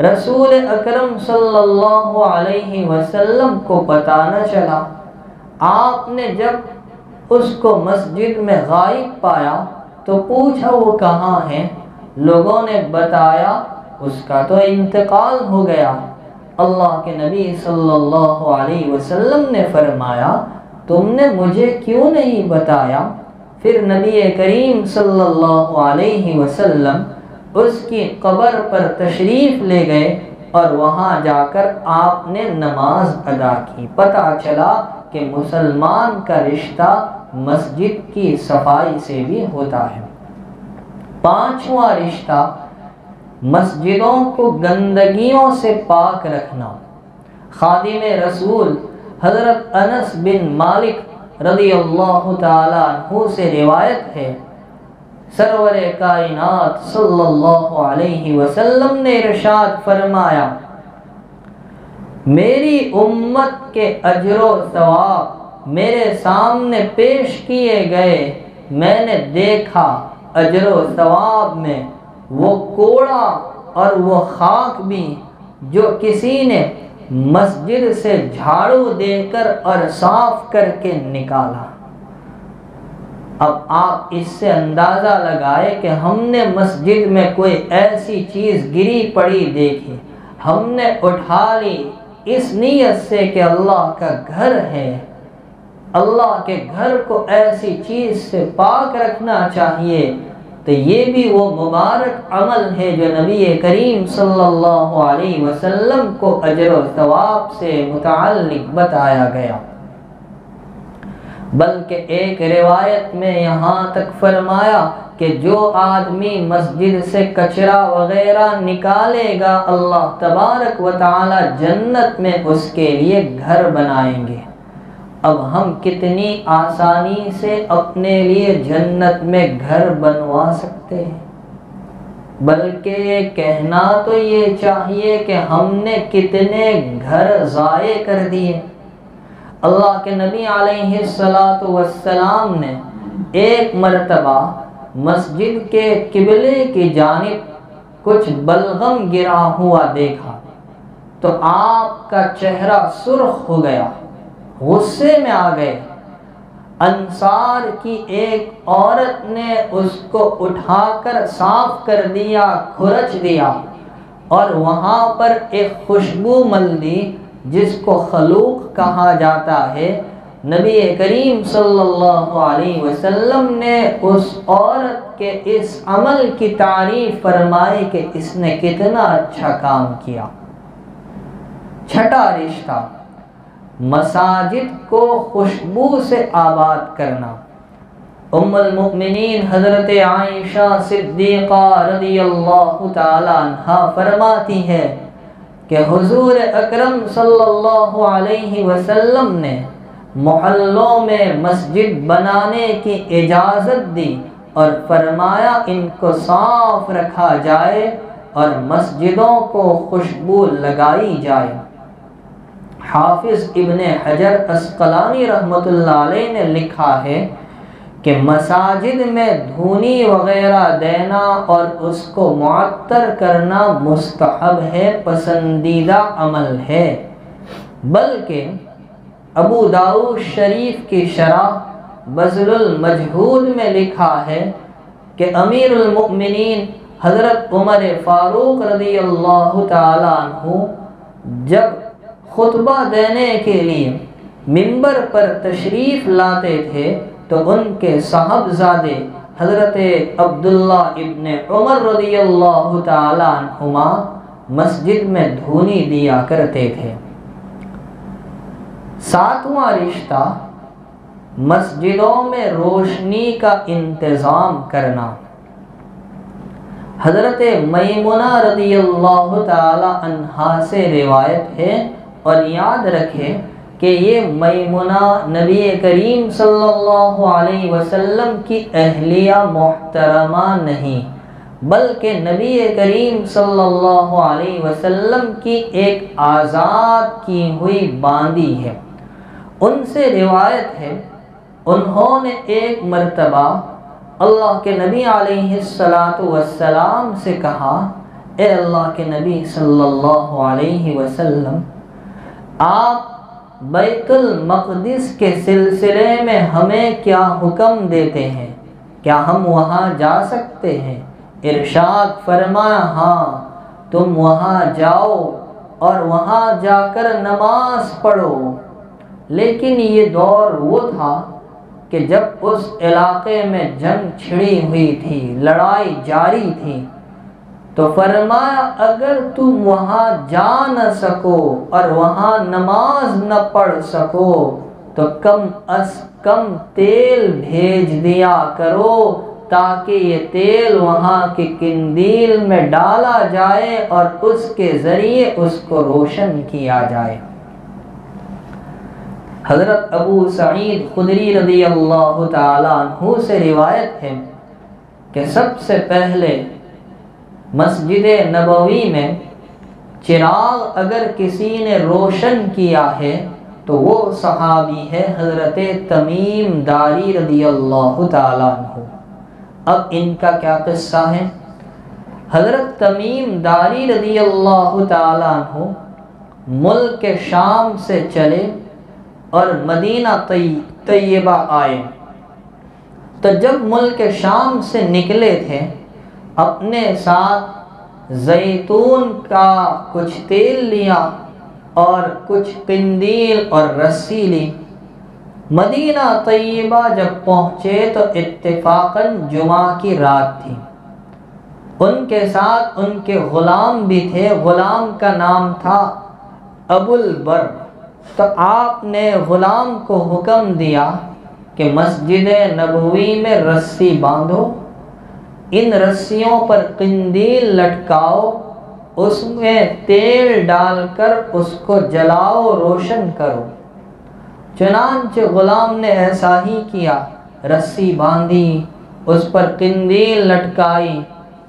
رسول اکرم صلی اللہ علیہ وسلم کو پتہ نہ چلا۔ آپ نے جب اس کو مسجد میں غائب پایا تو پوچھا وہ کہاں ہے؟ لوگوں نے بتایا اس کا تو انتقال ہو گیا۔ اللہ کے نبی صلی اللہ علیہ وسلم نے فرمایا تم نے مجھے کیوں نہیں بتایا؟ پھر نبی کریم صلی اللہ علیہ وسلم اس کی قبر پر تشریف لے گئے اور وہاں جا کر آپ نے نماز ادا کی۔ پتہ چلا کہ مسلمان کا رشتہ مسجد کی صفائی سے بھی ہوتا ہے۔ پانچواں رشتہ مسجدوں کو گندگیوں سے پاک رکھنا۔ خادم رسول حضرت انس بن مالک رضی اللہ تعالیٰ عنہ سے روایت ہے، سرور کائنات صلی اللہ علیہ وسلم نے ارشاد فرمایا میری امت کے اجر و ثواب میرے سامنے پیش کیے گئے، میں نے دیکھا اجر و ثواب میں وہ کوڑا اور وہ خاک بھی جو کسی نے مسجد سے جھاڑو دے کر اور صاف کر کے نکالا۔ اب آپ اس سے اندازہ لگائے کہ ہم نے مسجد میں کوئی ایسی چیز گری پڑی دیکھی، ہم نے اٹھا لی اس نیت سے کہ اللہ کا گھر ہے، اللہ کے گھر کو ایسی چیز سے پاک رکھنا چاہیے، تو یہ بھی وہ مبارک عمل ہے جو نبی کریم صلی اللہ علیہ وسلم کو اجر و ثواب سے متعلق بتایا گیا۔ بلکہ ایک روایت میں یہاں تک فرمایا کہ جو آدمی مسجد سے کچرا وغیرہ نکالے گا اللہ تبارک و تعالی جنت میں اس کے لیے گھر بنائیں گے۔ اب ہم کتنی آسانی سے اپنے لیے جنت میں گھر بنوا سکتے ہیں، بلکہ کہنا تو یہ چاہیے کہ ہم نے کتنے گھر ضائع کر دیے۔ اللہ کے نبی علیہ السلام نے ایک مرتبہ مسجد کے قبلے کی جانب کچھ بلغم گرا ہوا دیکھا تو آپ کا چہرہ سرخ ہو گیا، غصے میں آ گئے۔ انصار کی ایک عورت نے اس کو اٹھا کر صاف کر دیا، کھرچ دیا اور وہاں پر ایک خوشبو مل دی جس کو خلوق کہا جاتا ہے۔ نبی کریم صلی اللہ علیہ وسلم نے اس عورت کے اس عمل کی تعریف فرمائی کہ اس نے کتنا اچھا کام کیا۔ چھٹا رشتہ مساجد کو خوشبو سے آباد کرنا۔ ام المؤمنین حضرت عائشہ صدیقہ رضی اللہ تعالی عنہا فرماتی ہے کہ حضور اکرم صلی اللہ علیہ وسلم نے محلوں میں مسجد بنانے کی اجازت دی اور فرمایا ان کو صاف رکھا جائے اور مسجدوں کو خوشبو لگائی جائے۔ حافظ ابن حجر عسقلانی رحمۃ اللہ علیہ نے لکھا ہے کہ مساجد میں دھونی وغیرہ دینا اور اس کو معطر کرنا مستحب ہے، پسندیدہ عمل ہے۔ بلکہ ابو داؤد شریف کی شرح بذل المجہود میں لکھا ہے کہ امیر المؤمنین حضرت عمر فاروق رضی اللہ تعالیٰ عنہ جب خطبہ دینے کے لیے منبر پر تشریف لاتے تھے تو ان کے صاحبزادے حضرت عبداللہ ابن عمر رضی اللہ تعالیٰ عنہما مسجد میں دھونی دیا کرتے تھے۔ ساتواں رشتہ مسجدوں میں روشنی کا انتظام کرنا۔ حضرت میمونہ رضی اللہ تعالی عنہا سے روایت ہے، اور یاد رکھیں کہ یہ میمونہ نبی کریم صلی اللہ علیہ وسلم کی اہلیہ محترمہ نہیں بلکہ نبی کریم صلی اللہ علیہ وسلم کی ایک آزاد کی ہوئی باندی ہے۔ ان سے روایت ہے انہوں نے ایک مرتبہ اللہ کے نبی علیہ السلام سے کہا، اے اللہ کے نبی صلی اللہ علیہ وسلم، آپ بیت المقدس کے سلسلے میں ہمیں کیا حکم دیتے ہیں؟ کیا ہم وہاں جا سکتے ہیں؟ ارشاد فرمایا ہاں تم وہاں جاؤ اور وہاں جا کر نماز پڑھو۔ لیکن یہ دور وہ تھا کہ جب اس علاقے میں جنگ چھڑی ہوئی تھی، لڑائی جاری تھی، تو فرمایا اگر تم وہاں جا نہ سکو اور وہاں نماز نہ پڑھ سکو تو کم از کم تیل بھیج دیا کرو تاکہ یہ تیل وہاں کی قندیل میں ڈالا جائے اور اس کے ذریعے اس کو روشن کیا جائے۔ حضرت ابو سعید خدری رضی اللہ تعالیٰ عنہ سے روایت ہے کہ سب سے پہلے مسجد نبوی میں چراغ اگر کسی نے روشن کیا ہے تو وہ صحابی ہے حضرت تمیم داری رضی اللہ تعالیٰ عنہ۔ اب ان کا کیا قصہ ہے؟ حضرت تمیم داری رضی اللہ تعالیٰ عنہ ملک شام سے چلے اور مدینہ طیبہ آئے، تو جب ملک شام سے نکلے تھے اپنے ساتھ زیتون کا کچھ تیل لیا اور کچھ قندیل اور رسی لی۔ مدینہ طیبہ جب پہنچے تو اتفاقاً جمعہ کی رات تھی، ان کے ساتھ ان کے غلام بھی تھے، غلام کا نام تھا ابو البر۔ تو آپ نے غلام کو حکم دیا کہ مسجد نبوی میں رسی باندھو، ان رسیوں پر قندیل لٹکاؤ، اس میں تیل ڈال کر اس کو جلاؤ، روشن کرو۔ چنانچہ غلام نے ایسا ہی کیا، رسی باندھی، اس پر قندیل لٹکائی،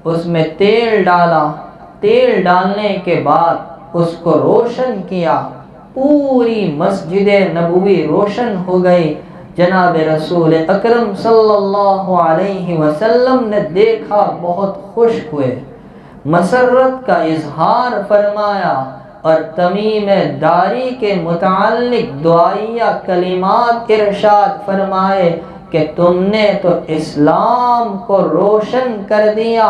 اس میں تیل ڈالا، تیل ڈالنے کے بعد اس کو روشن کیا، پوری مسجد نبوی روشن ہو گئی۔ جناب رسول اکرم صلی اللہ علیہ وسلم نے دیکھا، بہت خوش ہوئے، مسرت کا اظہار فرمایا اور تمیم داری کے متعلق دعائیہ کلمات ارشاد فرمائے کہ تم نے تو اسلام کو روشن کر دیا،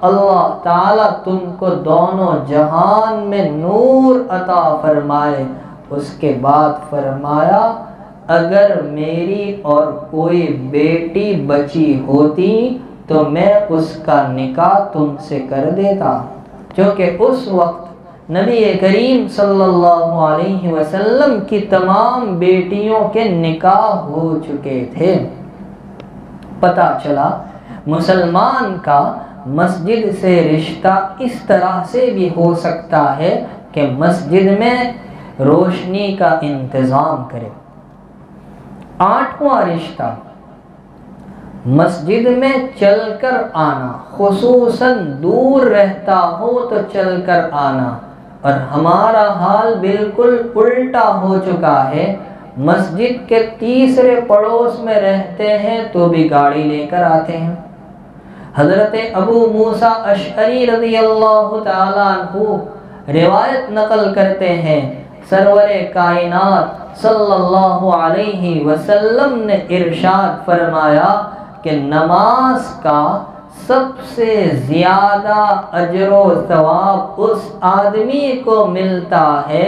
اللہ تعالیٰ تم کو دونوں جہان میں نور عطا فرمائے۔ اس کے بعد فرمایا اگر میری اور کوئی بیٹی بچی ہوتی تو میں اس کا نکاح تم سے کر دیتا، کیونکہ اس وقت نبی کریم صلی اللہ علیہ وسلم کی تمام بیٹیوں کے نکاح ہو چکے تھے۔ پتہ چلا مسلمان کا مسجد سے رشتہ اس طرح سے بھی ہو سکتا ہے کہ مسجد میں روشنی کا انتظام کرے۔ آٹھواں رشتہ، مسجد میں چل کر آنا، خصوصاً دور رہتا ہو تو چل کر آنا، اور ہمارا حال بالکل الٹا ہو چکا ہے، مسجد کے تیسرے پڑوس میں رہتے ہیں تو بھی گاڑی لے کر آتے ہیں۔ حضرت ابو موسیٰ اشعری رضی اللہ تعالیٰ عنہ روایت نقل کرتے ہیں، سرور کائنات صلی اللہ علیہ وسلم نے ارشاد فرمایا کہ نماز کا سب سے زیادہ اجر و ثواب اس آدمی کو ملتا ہے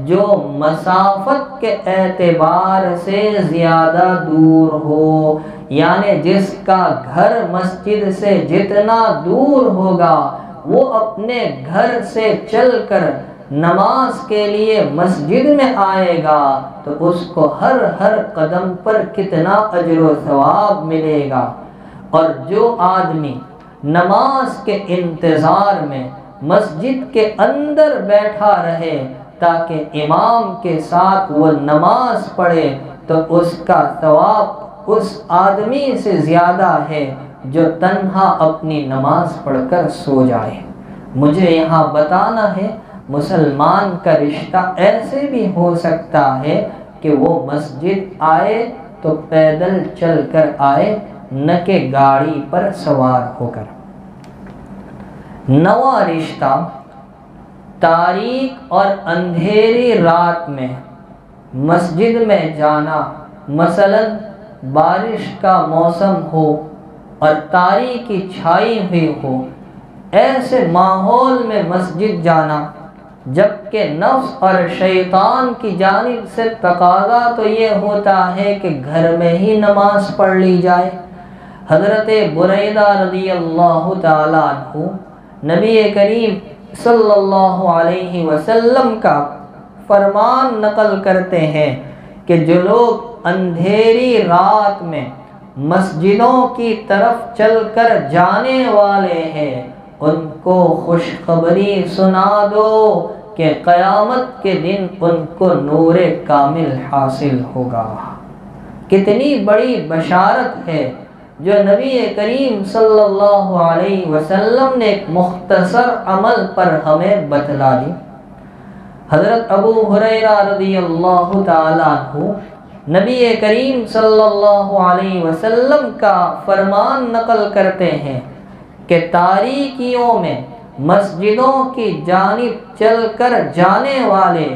جو مسافت کے اعتبار سے زیادہ دور ہو، یعنی جس کا گھر مسجد سے جتنا دور ہوگا وہ اپنے گھر سے چل کر نماز کے لیے مسجد میں آئے گا تو اس کو ہر قدم پر کتنا اجر و ثواب ملے گا۔ اور جو آدمی نماز کے انتظار میں مسجد کے اندر بیٹھا رہے تاکہ امام کے ساتھ وہ نماز پڑھے تو اس کا ثواب اس آدمی سے زیادہ ہے جو تنہا اپنی نماز پڑھ کر سو جائے۔ مجھے یہاں بتانا ہے مسلمان کا رشتہ ایسے بھی ہو سکتا ہے کہ وہ مسجد آئے تو پیدل چل کر آئے، نہ کہ گاڑی پر سوار ہو کر۔ نواں رشتہ، تاریک اور اندھیری رات میں مسجد میں جانا، مثلاً بارش کا موسم ہو اور تاریکی چھائی ہوئی ہو، ایسے ماحول میں مسجد جانا، جبکہ نفس اور شیطان کی جانب سے تقاضا تو یہ ہوتا ہے کہ گھر میں ہی نماز پڑھ لی جائے۔ حضرت بریدہ رضی اللہ تعالیٰ عنہ نبی کریم صلی اللہ علیہ وسلم کا فرمان نقل کرتے ہیں کہ جو لوگ اندھیری رات میں مسجدوں کی طرف چل کر جانے والے ہیں، ان کو خوشخبری سنا دو کہ قیامت کے دن ان کو نور کامل حاصل ہوگا۔ کتنی بڑی بشارت ہے جو نبی کریم صلی اللہ علیہ وسلم نے ایک مختصر عمل پر ہمیں بتلا دی۔ حضرت ابو ہریرہ رضی اللہ تعالیٰ عنہ نبی کریم صلی اللہ علیہ وسلم کا فرمان نقل کرتے ہیں کہ تاریکیوں میں مسجدوں کی جانب چل کر جانے والے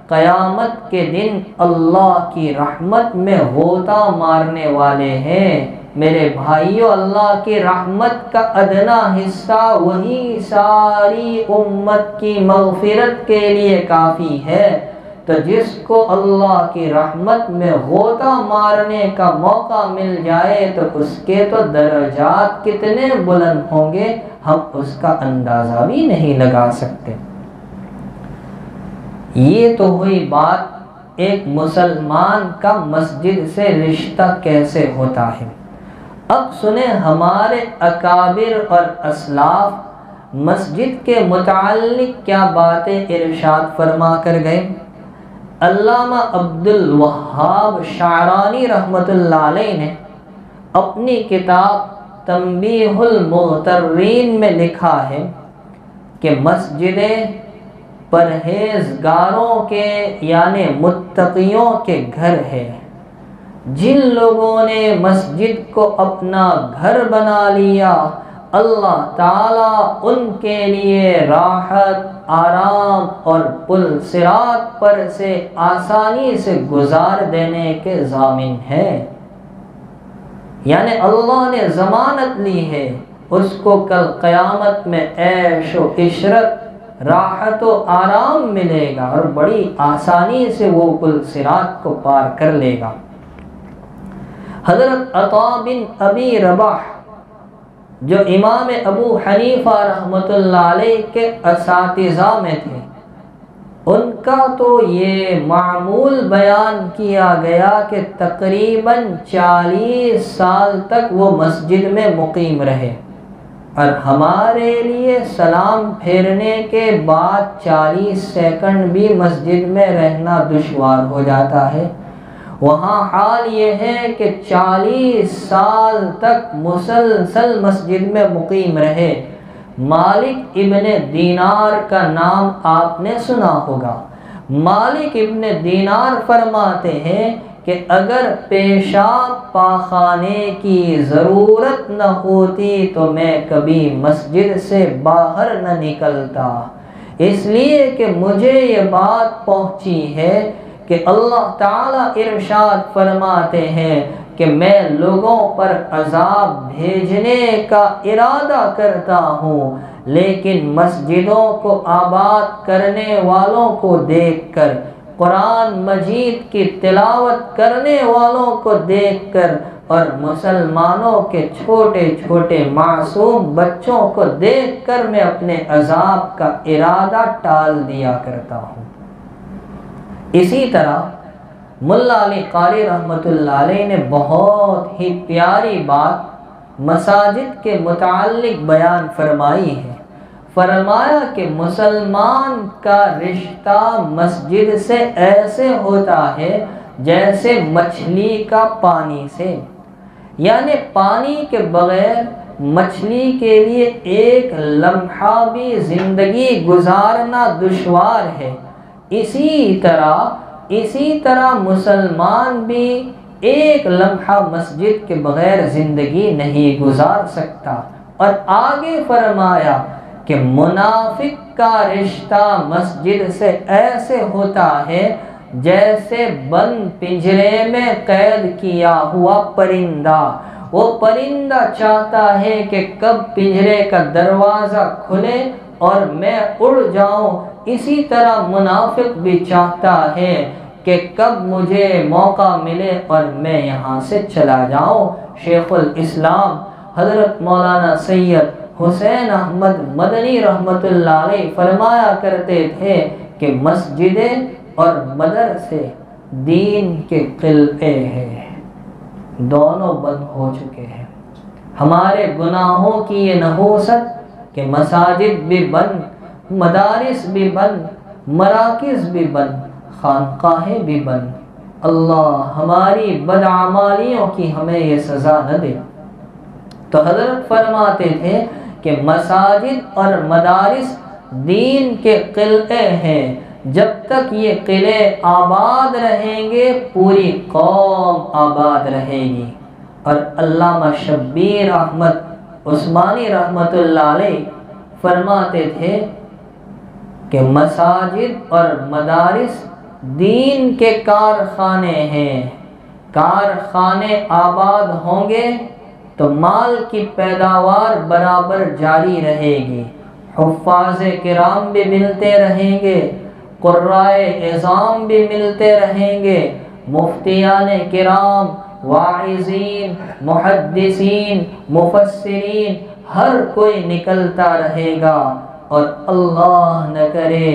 قیامت کے دن اللہ کی رحمت میں غوطہ مارنے والے ہیں۔ میرے بھائیو، اللہ کی رحمت کا ادنا حصہ وہی ساری امت کی مغفرت کے لیے کافی ہے، تو جس کو اللہ کی رحمت میں غوطہ مارنے کا موقع مل جائے تو اس کے تو درجات کتنے بلند ہوں گے، ہم اس کا اندازہ بھی نہیں لگا سکتے۔ یہ تو ہوئی بات ایک مسلمان کا مسجد سے رشتہ کیسے ہوتا ہے۔ اب سنیں ہمارے اکابر اور اسلاف مسجد کے متعلق کیا باتیں ارشاد فرما کر گئے۔ علامہ عبد الوہاب شعرانی رحمۃ اللہ علیہ نے اپنی کتاب تنبیہ المغترین میں لکھا ہے کہ مسجدیں پرہیزگاروں کے یعنی متقیوں کے گھر ہے۔ جن لوگوں نے مسجد کو اپنا گھر بنا لیا، اللہ تعالیٰ ان کے لیے راحت، آرام اور پل صراط پر سے آسانی سے گزار دینے کے ضامن ہے۔ یعنی اللہ نے ضمانت لی ہے اس کو کل قیامت میں عیش و عشرت، راحت و آرام ملے گا اور بڑی آسانی سے وہ پل صراط کو پار کر لے گا۔ حضرت عطا بن ابی رباح جو امام ابو حنیفہ رحمۃ اللہ علیہ کے اساتذہ میں تھے، ان کا تو یہ معمول بیان کیا گیا کہ تقریباً 40 سال تک وہ مسجد میں مقیم رہے، اور ہمارے لیے سلام پھیرنے کے بعد 40 سیکنڈ بھی مسجد میں رہنا دشوار ہو جاتا ہے۔ وہاں حال یہ ہے کہ 40 سال تک مسلسل مسجد میں مقیم رہے۔ مالک ابن دینار کا نام آپ نے سنا ہوگا۔ مالک ابن دینار فرماتے ہیں کہ اگر پیشاب پاخانے کی ضرورت نہ ہوتی تو میں کبھی مسجد سے باہر نہ نکلتا، اس لیے کہ مجھے یہ بات پہنچی ہے کہ اللہ تعالیٰ ارشاد فرماتے ہیں کہ میں لوگوں پر عذاب بھیجنے کا ارادہ کرتا ہوں، لیکن مسجدوں کو آباد کرنے والوں کو دیکھ کر، قرآن مجید کی تلاوت کرنے والوں کو دیکھ کر اور مسلمانوں کے چھوٹے چھوٹے معصوم بچوں کو دیکھ کر میں اپنے عذاب کا ارادہ ٹال دیا کرتا ہوں۔ اسی طرح ملا علی قاری رحمۃ اللہ علیہ نے بہت ہی پیاری بات مساجد کے متعلق بیان فرمائی ہے۔ فرمایا کہ مسلمان کا رشتہ مسجد سے ایسے ہوتا ہے جیسے مچھلی کا پانی سے، یعنی پانی کے بغیر مچھلی کے لیے ایک لمحہ بھی زندگی گزارنا دشوار ہے، اسی طرح مسلمان بھی ایک لمحہ مسجد کے بغیر زندگی نہیں گزار سکتا۔ اور آگے فرمایا کہ منافق کا رشتہ مسجد سے ایسے ہوتا ہے جیسے بند پنجرے میں قید کیا ہوا پرندہ، وہ پرندہ چاہتا ہے کہ کب پنجرے کا دروازہ کھلے اور میں اڑ جاؤں، اسی طرح منافق بھی چاہتا ہے کہ کب مجھے موقع ملے اور میں یہاں سے چلا جاؤں۔ شیخ الاسلام حضرت مولانا سید حسین احمد مدنی رحمۃ اللہ علیہ فرمایا کرتے تھے کہ مسجدیں اور مدرسے دین کے قلعے ہیں، دونوں بند ہو چکے ہیں۔ ہمارے گناہوں کی یہ نحوست کہ مساجد بھی بند، مدارس بھی بند، مراکز بھی بند، خانقاہیں بھی بند۔ اللہ ہماری بدعمالیوں کی ہمیں یہ سزا نہ دے۔ تو حضرت فرماتے تھے کہ مساجد اور مدارس دین کے قلعے ہیں، جب تک یہ قلعے آباد رہیں گے پوری قوم آباد رہے گی۔ اور علامہ شبیر احمد عثمانی رحمۃ اللہ علیہ فرماتے تھے کہ مساجد اور مدارس دین کے کارخانے ہیں، کارخانے آباد ہوں گے تو مال کی پیداوار برابر جاری رہے گی، حفاظ کرام بھی ملتے رہیں گے، قرائے اعظام بھی ملتے رہیں گے، مفتیان کرام، واعظین، محدثین، مفسرین، ہر کوئی نکلتا رہے گا۔ اور اللہ نہ کرے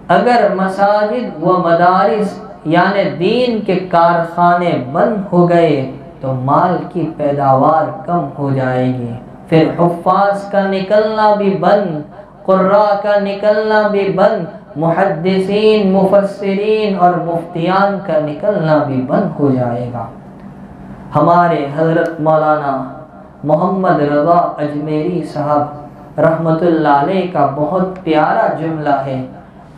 اگر مساجد و مدارس یعنی دین کے کارخانے بند ہو گئے تو مال کی پیداوار کم ہو جائے گی، پھر حفاظ کا نکلنا بھی بند، قراء کا نکلنا بھی بند، محدثین، مفسرین اور مفتیان کا نکلنا بھی بند ہو جائے گا۔ ہمارے حضرت مولانا محمد رضا اجمیری صاحب رحمۃ اللہ علیہ کا بہت پیارا جملہ ہے،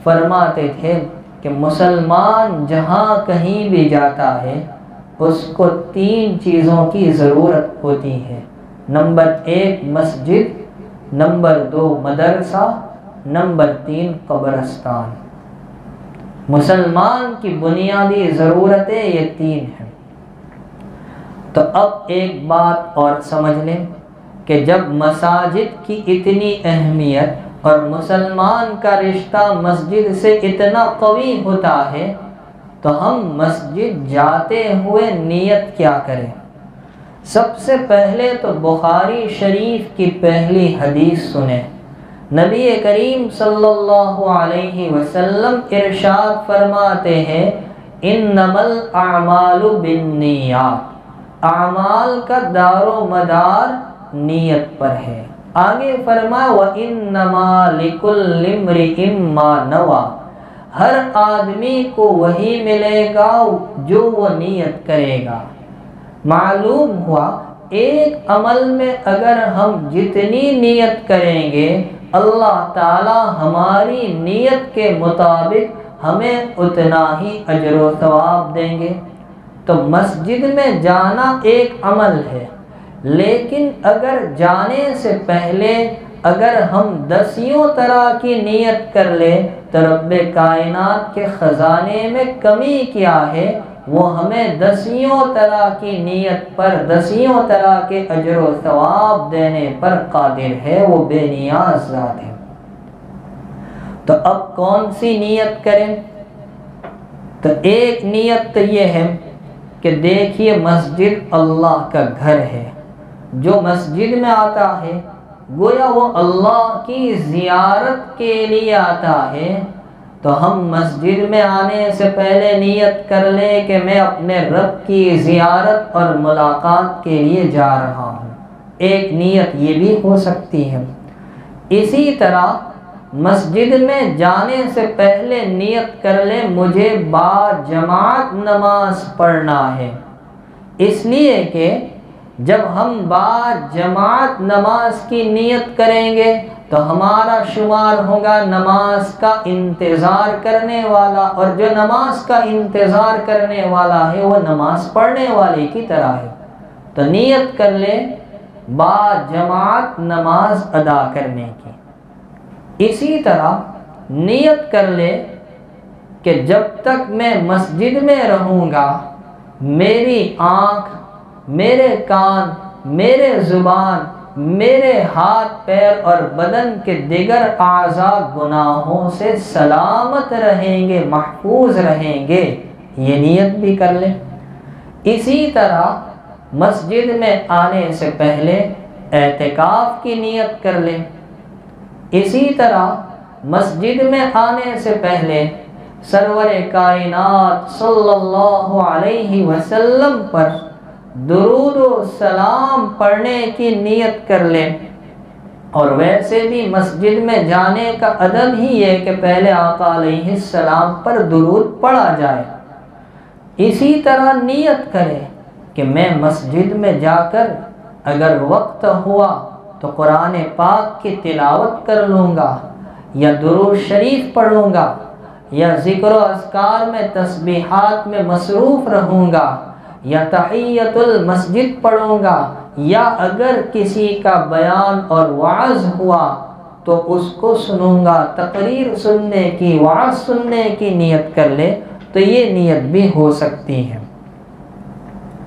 فرماتے تھے کہ مسلمان جہاں کہیں بھی جاتا ہے اس کو 3 چیزوں کی ضرورت ہوتی ہے۔ نمبر 1 مسجد، نمبر 2 مدرسہ، نمبر 3 قبرستان۔ مسلمان کی بنیادی ضرورتیں یہ 3 ہیں۔ تو اب ایک بات اور سمجھ لیں کہ جب مساجد کی اتنی اہمیت اور مسلمان کا رشتہ مسجد سے اتنا قوی ہوتا ہے تو ہم مسجد جاتے ہوئے نیت کیا کریں؟ سب سے پہلے تو بخاری شریف کی پہلی حدیث سنیں۔ نبی کریم صلی اللہ علیہ وسلم ارشاد فرماتے ہیں انما الاعمال بالنیات، اعمال کا دار و مدار نیت پر ہے۔ آگے فرمایا وَإِنَّمَا لِكُلِّ امْرِئٍ مَّا نَوَىٰ، ہر آدمی کو وہی ملے گا جو وہ نیت کرے گا۔ معلوم ہوا ایک عمل میں اگر ہم جتنی نیت کریں گے اللہ تعالی ہماری نیت کے مطابق ہمیں اتنا ہی اجر و ثواب دیں گے۔ تو مسجد میں جانا ایک عمل ہے، لیکن اگر جانے سے پہلے اگر ہم 10 طرح کی نیت کر لیں تو رب کائنات کے خزانے میں کمی کیا ہے؟ وہ ہمیں 10 طرح کی نیت پر 10 طرح کے اجر و ثواب دینے پر قادر ہے، وہ بے نیاز ذات ہے۔ تو اب کون سی نیت کریں؟ تو ایک نیت تو یہ ہے کہ دیکھیے مسجد اللہ کا گھر ہے، جو مسجد میں آتا ہے گویا وہ اللہ کی زیارت کے لیے آتا ہے۔ تو ہم مسجد میں آنے سے پہلے نیت کر لیں کہ میں اپنے رب کی زیارت اور ملاقات کے لیے جا رہا ہوں، ایک نیت یہ بھی ہو سکتی ہے۔ اسی طرح مسجد میں جانے سے پہلے نیت کر لیں مجھے با جماعت نماز پڑھنا ہے، اس لیے کہ جب ہم با جماعت نماز کی نیت کریں گے تو ہمارا شمار ہوگا نماز کا انتظار کرنے والا، اور جو نماز کا انتظار کرنے والا ہے وہ نماز پڑھنے والے کی طرح ہے۔ تو نیت کر لے با جماعت نماز ادا کرنے کی۔ اسی طرح نیت کر لے کہ جب تک میں مسجد میں رہوں گا میری آنکھ، میرے کان، میرے زبان، میرے ہاتھ پیر اور بدن کے دیگر اعضاء گناہوں سے سلامت رہیں گے، محفوظ رہیں گے۔ یہ نیت بھی کر لیں۔ اسی طرح مسجد میں آنے سے پہلے اعتکاف کی نیت کر لیں۔ اسی طرح مسجد میں آنے سے پہلے سرور کائنات صلی اللہ علیہ وسلم پر درود و سلام پڑھنے کی نیت کر لیں۔ اور ویسے بھی مسجد میں جانے کا ادب ہی ہے کہ پہلے آقا علیہ السلام پر درود پڑھا جائے۔ اسی طرح نیت کرے کہ میں مسجد میں جا کر اگر وقت ہوا تو قرآن پاک کی تلاوت کر لوں گا، یا درود شریف پڑھوں گا، یا ذکر و اذکار میں تسبیحات میں مصروف رہوں گا، یا تحیت المسجد پڑھوں گا، یا اگر کسی کا بیان اور وعظ ہوا تو اس کو سنوں گا۔ تقریر سننے کی، وعظ سننے کی نیت کر لے تو یہ نیت بھی ہو سکتی ہے۔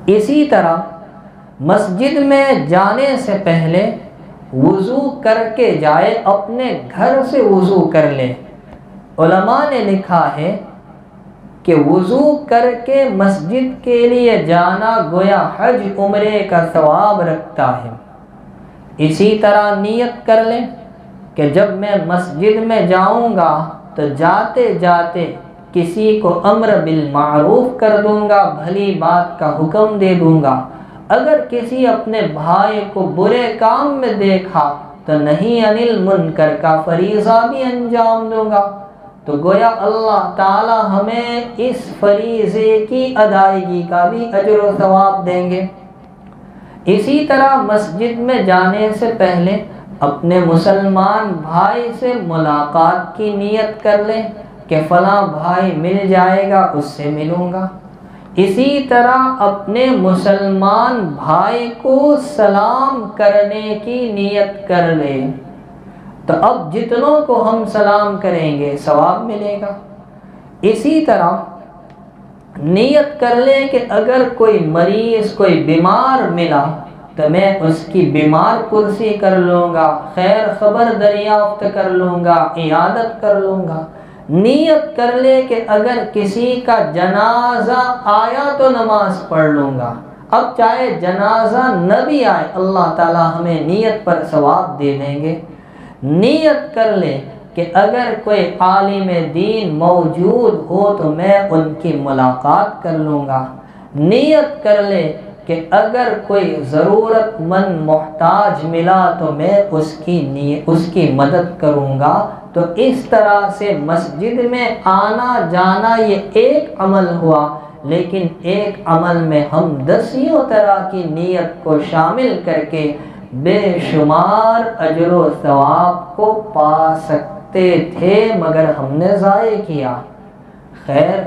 اسی طرح مسجد میں جانے سے پہلے وضو کر کے جائے، اپنے گھر سے وضو کر لے۔ علماء نے لکھا ہے کہ وضو کر کے مسجد کے لیے جانا گویا حج عمرے کا ثواب رکھتا ہے۔ اسی طرح نیت کر لیں کہ جب میں مسجد میں جاؤں گا تو جاتے جاتے کسی کو امر بالمعروف کر دوں گا، بھلی بات کا حکم دے دوں گا۔ اگر کسی اپنے بھائی کو برے کام میں دیکھا تو نہیں عن المنکر کا فریضہ بھی انجام دوں گا۔ تو گویا اللہ تعالی ہمیں اس فریضے کی ادائیگی کا بھی اجر و ثواب دیں گے۔ اسی طرح مسجد میں جانے سے پہلے اپنے مسلمان بھائی سے ملاقات کی نیت کر لیں کہ فلاں بھائی مل جائے گا، اس سے ملوں گا۔ اسی طرح اپنے مسلمان بھائی کو سلام کرنے کی نیت کر لیں، تو اب جتنوں کو ہم سلام کریں گے ثواب ملے گا۔ اسی طرح نیت کر لیں کہ اگر کوئی مریض، کوئی بیمار ملا تو میں اس کی بیمار پرسی کر لوں گا، خیر خبر دریافت کر لوں گا، عیادت کر لوں گا۔ نیت کر لے کہ اگر کسی کا جنازہ آیا تو نماز پڑھ لوں گا۔ اب چاہے جنازہ نہ بھی آئے، اللہ تعالی ہمیں نیت پر ثواب دے دیں گے۔ نیت کر لے کہ اگر کوئی عالم دین موجود ہو تو میں ان کی ملاقات کر لوں گا۔ نیت کر لے کہ اگر کوئی ضرورت مند محتاج ملا تو میں اس کی مدد کروں گا۔ تو اس طرح سے مسجد میں آنا جانا یہ ایک عمل ہوا، لیکن ایک عمل میں ہم دسیوں طرح کی نیت کو شامل کر کے بے شمار اجر و ثواب کو پا سکتے تھے، مگر ہم نے ضائع کیا۔ خیر،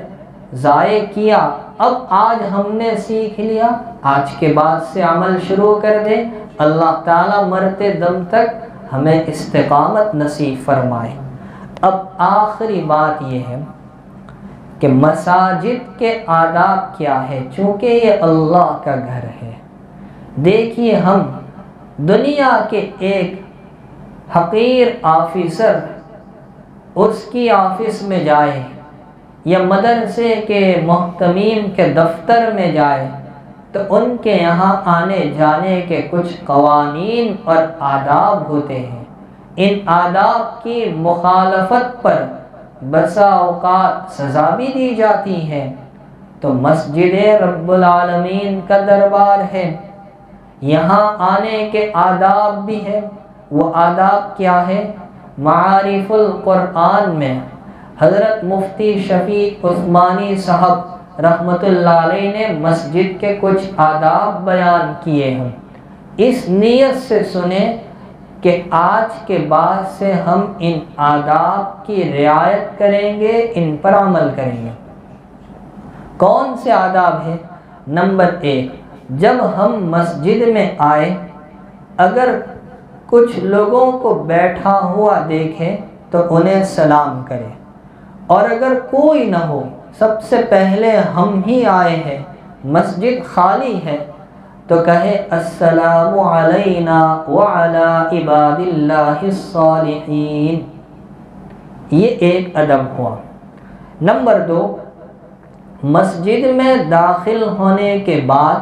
ضائع کیا، اب آج ہم نے سیکھ لیا، آج کے بعد سے عمل شروع کر دیں۔ اللہ تعالیٰ مرتے دم تک ہمیں استقامت نصیب فرمائے۔ اب آخری بات یہ ہے کہ مساجد کے آداب کیا ہے، چونکہ یہ اللہ کا گھر ہے۔ دیکھیے، ہم دنیا کے ایک حقیر آفیسر اس کی آفس میں جائے یا مدرسے کے محتمیم کے دفتر میں جائے تو ان کے یہاں آنے جانے کے کچھ قوانین اور آداب ہوتے ہیں۔ ان آداب کی مخالفت پر بسا اوقات سزا بھی دی جاتی ہے۔ تو مسجد رب العالمین کا دربار ہے، یہاں آنے کے آداب بھی ہے۔ وہ آداب کیا ہے؟ معارف القرآن میں حضرت مفتی شفیق عثمانی صاحب رحمۃ اللہ علیہ نے مسجد کے کچھ آداب بیان کیے ہیں۔ اس نیت سے سنیں کہ آج کے بعد سے ہم ان آداب کی رعایت کریں گے، ان پر عمل کریں گے۔ کون سے آداب ہیں؟ نمبر 1، جب ہم مسجد میں آئے اگر کچھ لوگوں کو بیٹھا ہوا دیکھیں تو انہیں سلام کریں، اور اگر کوئی نہ ہو، سب سے پہلے ہم ہی آئے ہیں، مسجد خالی ہے، تو کہے السلام علینا وعلی عباد اللہ الصالحین۔ یہ ایک ادب ہوا۔ نمبر 2، مسجد میں داخل ہونے کے بعد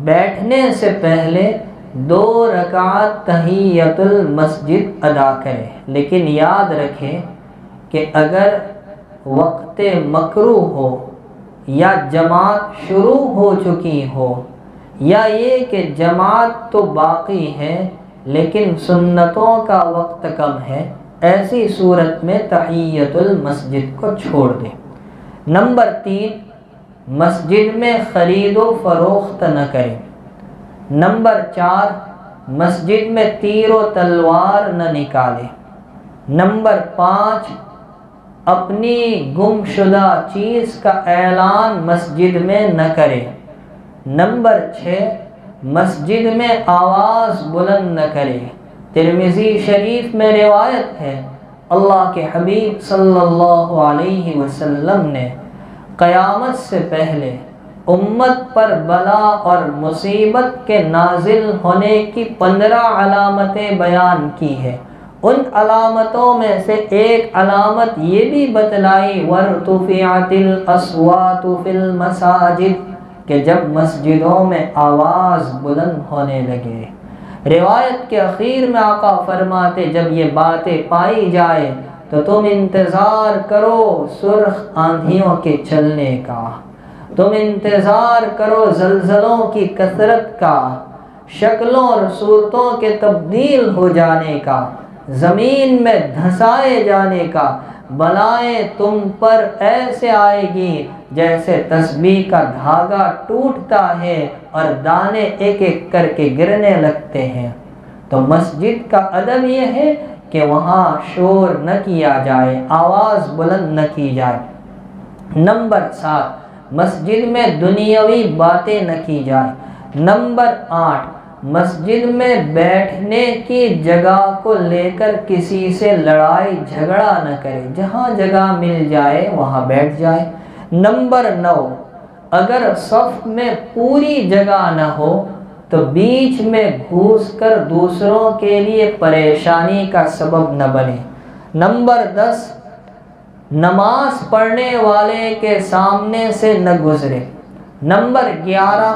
بیٹھنے سے پہلے 2 رکعت تحیۃ المسجد ادا کرے، لیکن یاد رکھیں کہ اگر وقت مکروہ ہو یا جماعت شروع ہو چکی ہو، یا یہ کہ جماعت تو باقی ہے لیکن سنتوں کا وقت کم ہے، ایسی صورت میں تحیۃ المسجد کو چھوڑ دیں۔ نمبر 3، مسجد میں خرید و فروخت نہ کریں۔ نمبر 4، مسجد میں تیر و تلوار نہ نکالیں۔ نمبر 5، اپنی گم شدہ چیز کا اعلان مسجد میں نہ کرے۔ نمبر 6، مسجد میں آواز بلند نہ کرے۔ ترمذی شریف میں روایت ہے، اللہ کے حبیب صلی اللہ علیہ وسلم نے قیامت سے پہلے امت پر بلا اور مصیبت کے نازل ہونے کی 15 علامتیں بیان کی ہے۔ ان علامتوں میں سے ایک علامت یہ بھی بتلائی وَارْتُفِعَتِ الْأَصْوَاتُ فِي الْمَسَاجِدِ، کہ جب مسجدوں میں آواز بلند ہونے لگے۔ روایت کے اخیر میں آقا فرماتے جب یہ باتیں پائی جائے تو تم انتظار کرو سرخ آندھیوں کے چلنے کا، تم انتظار کرو زلزلوں کی کثرت کا، شکلوں اور صورتوں کے تبدیل ہو جانے کا، زمین میں دھسائے جانے کا۔ بلائیں تم پر ایسے آئے گی جیسے تسبیح کا دھاگا ٹوٹتا ہے اور دانے ایک ایک کر کے گرنے لگتے ہیں۔ تو مسجد کا ادب یہ ہے کہ وہاں شور نہ کیا جائے، آواز بلند نہ کی جائے۔ نمبر 7، مسجد میں دنیاوی باتیں نہ کی جائیں۔ نمبر 8، مسجد میں بیٹھنے کی جگہ کو لے کر کسی سے لڑائی جھگڑا نہ کرے، جہاں جگہ مل جائے وہاں بیٹھ جائے۔ نمبر 9، اگر صف میں پوری جگہ نہ ہو تو بیچ میں گھس کر دوسروں کے لیے پریشانی کا سبب نہ بنے۔ نمبر 10، نماز پڑھنے والے کے سامنے سے نہ گزرے۔ نمبر 11،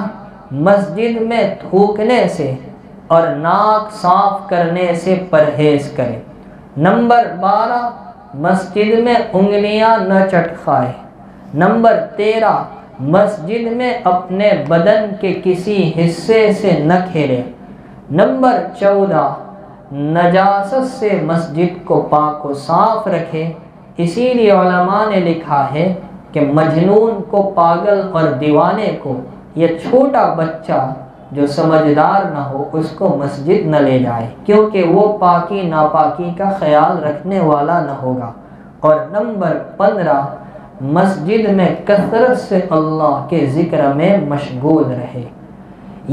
مسجد میں تھوکنے سے اور ناک صاف کرنے سے پرہیز کرے۔ نمبر 12، مسجد میں انگلیاں نہ چٹکائے۔ نمبر 13، مسجد میں اپنے بدن کے کسی حصے سے نہ کھیلے۔ نمبر 14، نجاست سے مسجد کو پاک و صاف رکھے۔ اسی لیے علماء نے لکھا ہے کہ مجنون کو، پاگل اور دیوانے کو، یہ چھوٹا بچہ جو سمجھدار نہ ہو اس کو مسجد نہ لے جائے، کیونکہ وہ پاکی ناپاکی کا خیال رکھنے والا نہ ہوگا۔ اور نمبر 15، مسجد میں کثرت سے اللہ کے ذکر میں مشغول رہے۔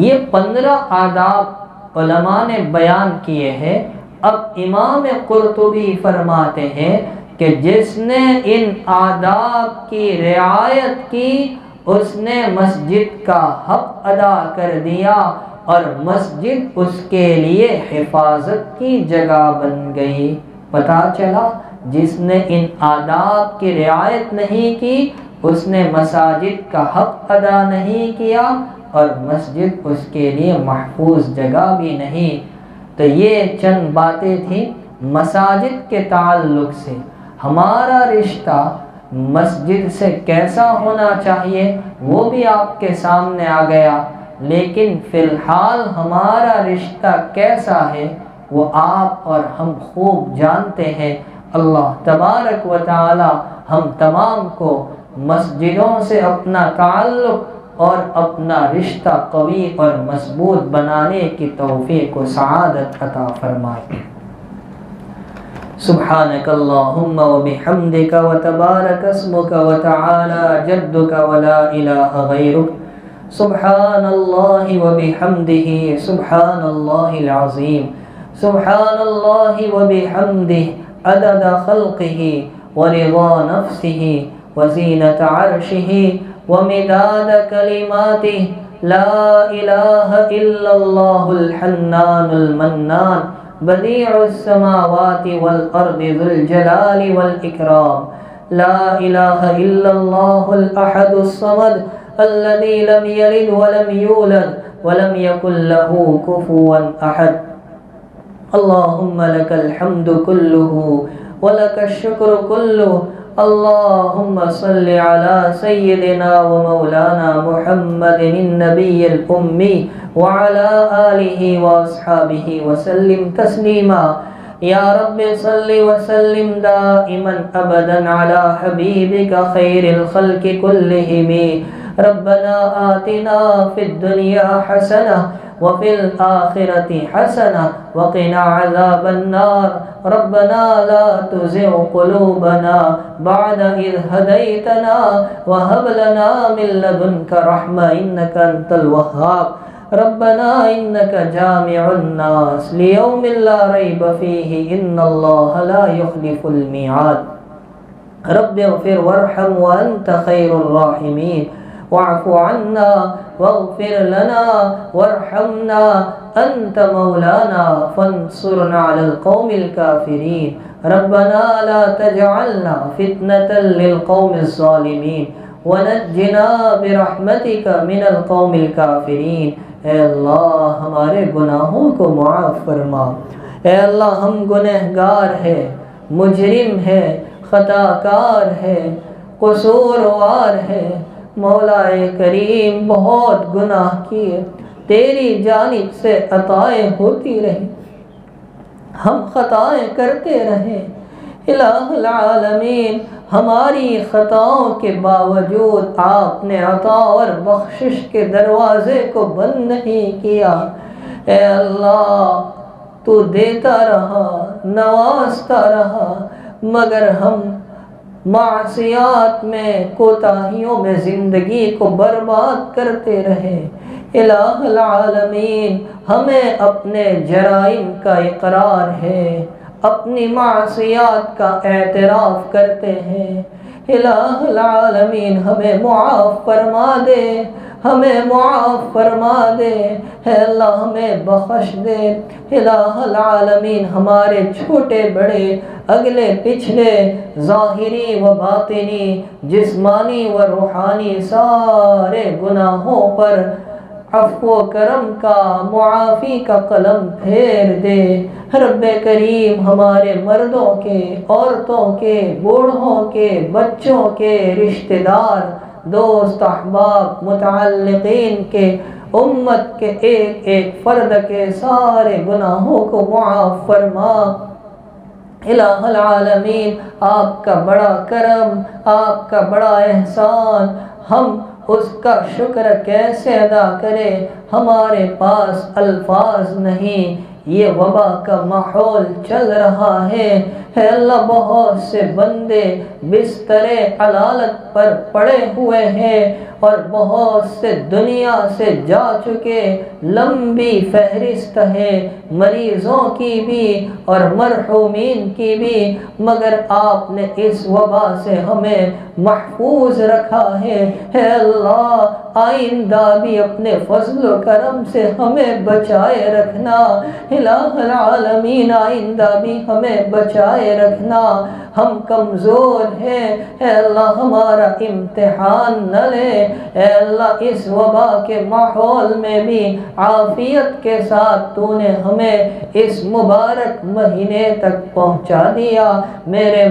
یہ 15 آداب علماء نے بیان کیے ہیں۔ اب امام قرطبی فرماتے ہیں کہ جس نے ان آداب کی رعایت کی اس نے مسجد کا حق ادا کر دیا اور مسجد اس کے لیے حفاظت کی جگہ بن گئی۔ پتہ چلا جس نے ان آداب کی رعایت نہیں کی اس نے مساجد کا حق ادا نہیں کیا اور مسجد اس کے لیے محفوظ جگہ بھی نہیں۔ تو یہ چند باتیں تھیں مساجد کے تعلق سے۔ ہمارا رشتہ مسجد سے کیسا ہونا چاہیے وہ بھی آپ کے سامنے آ گیا، لیکن فی الحال ہمارا رشتہ کیسا ہے وہ آپ اور ہم خوب جانتے ہیں۔ اللہ تبارک و تعالی ہم تمام کو مسجدوں سے اپنا تعلق اور اپنا رشتہ قوی اور مضبوط بنانے کی توفیق و سعادت عطا فرمائے۔ سبحانک اللہم و بحمدک و تبارک اسمک و تعالی جدک و لا الہ غیرک، سبحان اللہ و بحمدہ، سبحان اللہ العظیم، سبحان اللہ و بحمدہ عدد خلقہ ورضا نفسه وزینة عرشه ومداد كلماته لا إله إلا الله الحنان المنان بديع السماوات والأرض ذو الجلال والإكرام لا إله إلا الله الأحد الصمد الذي لم يلد ولم يولد ولم يكن له كفوا أحد اللهم لك الحمد كله ولك الشكر كله اللهم صل على سيدنا ومولانا محمد النبي الأمي وعلى آله وأصحابه وسلم تسليما يا رب صل وسلم دائما أبدا على حبيبك خير الخلق كلهم ربنا آتنا في الدنيا حسنة وفي الآخرة حسنة وقنا عذاب النار ربنا لا تزغ قلوبنا بعد إذ هديتنا وهب لنا من لدنك رحمة إنك أنت الوهاب ربنا إنك جامع الناس ليوم لا ريب فيه إن الله لا يخلف الميعاد رب اغفر وارحم وأنت خير الراحمين واعف عنا واغفر لنا وارحمنا أنت مولانا فانصرنا على القوم الكافرين ربنا لا تجعلنا فتنة للقوم الظالمين ونجنا برحمتك من القوم الكافرين اے اللہ ہمارے گناہوں کو معاف فرما اے اللہ ہم گنہگار ہیں مجرم ہیں خطا کار ہیں قصوروار ہیں مولا کریم بہت گناہ کیے تیری جانب سے عطائیں ہوتی رہیں ہم خطائیں کرتے رہیں الہ العالمین ہماری خطاؤں کے باوجود آپ نے عطا اور بخشش کے دروازے کو بند نہیں کیا اے اللہ تو دیتا رہا نوازتا رہا مگر ہم معصیات میں کوتاہیوں میں زندگی کو برباد کرتے رہے الہ العالمین ہمیں اپنے جرائم کا اقرار ہے اپنی معصیات کا اعتراف کرتے ہیں الہ العالمین ہمیں معاف فرما دے ہمیں معاف فرما دے اے اللہ ہمیں بخش دے الہ العالمین ہمارے چھوٹے بڑے اگلے پچھلے ظاہری و باطنی جسمانی و روحانی سارے گناہوں پر عفو و کرم کا معافی کا قلم پھیر دے رب کریم ہمارے مردوں کے عورتوں کے بوڑھوں کے بچوں کے رشتہ دار دوست احباب متعلقین کے امت کے ایک ایک فرد کے سارے گناہوں کو معاف فرما الہ العالمین آپ کا بڑا کرم آپ کا بڑا احسان ہم اس کا شکر کیسے ادا کرے ہمارے پاس الفاظ نہیں یہ وبا کا ماحول چل رہا ہے اے اللہ بہت سے بندے بستر علالت پر پڑے ہوئے ہیں اور بہت سے دنیا سے جا چکے لمبی فہرست ہے مریضوں کی بھی اور مرحومین کی بھی مگر آپ نے اس وبا سے ہمیں محفوظ رکھا ہے اے اللہ آئندہ بھی اپنے فضل و کرم سے ہمیں بچائے رکھنا الہ العالمین آئندہ بھی ہمیں بچائے رکھنا ہم کمزور ہیں اے اللہ ہمارا امتحان نہ لے اے اللہ اس وبا کے ماحول میں بھی عافیت کے ساتھ تو نے ہمیں اس مبارک مہینے تک پہنچا دیا میرے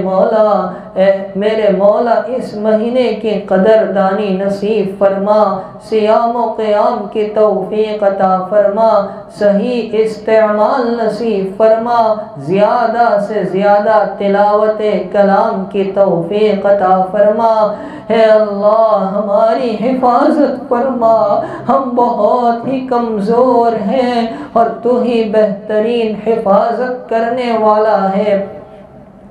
مولا اس مہینے کی قدردانی نصیب فرما صیام و قیام کی توفیق عطا فرما صحیح استعمال نصیب فرما زیادہ سے زیادہ تلاوت کلام کی توفیق عطا فرما اے اللہ ہماری حفاظت فرما ہم بہت ہی کمزور ہیں اور تو ہی بہترین حفاظت کرنے والا ہے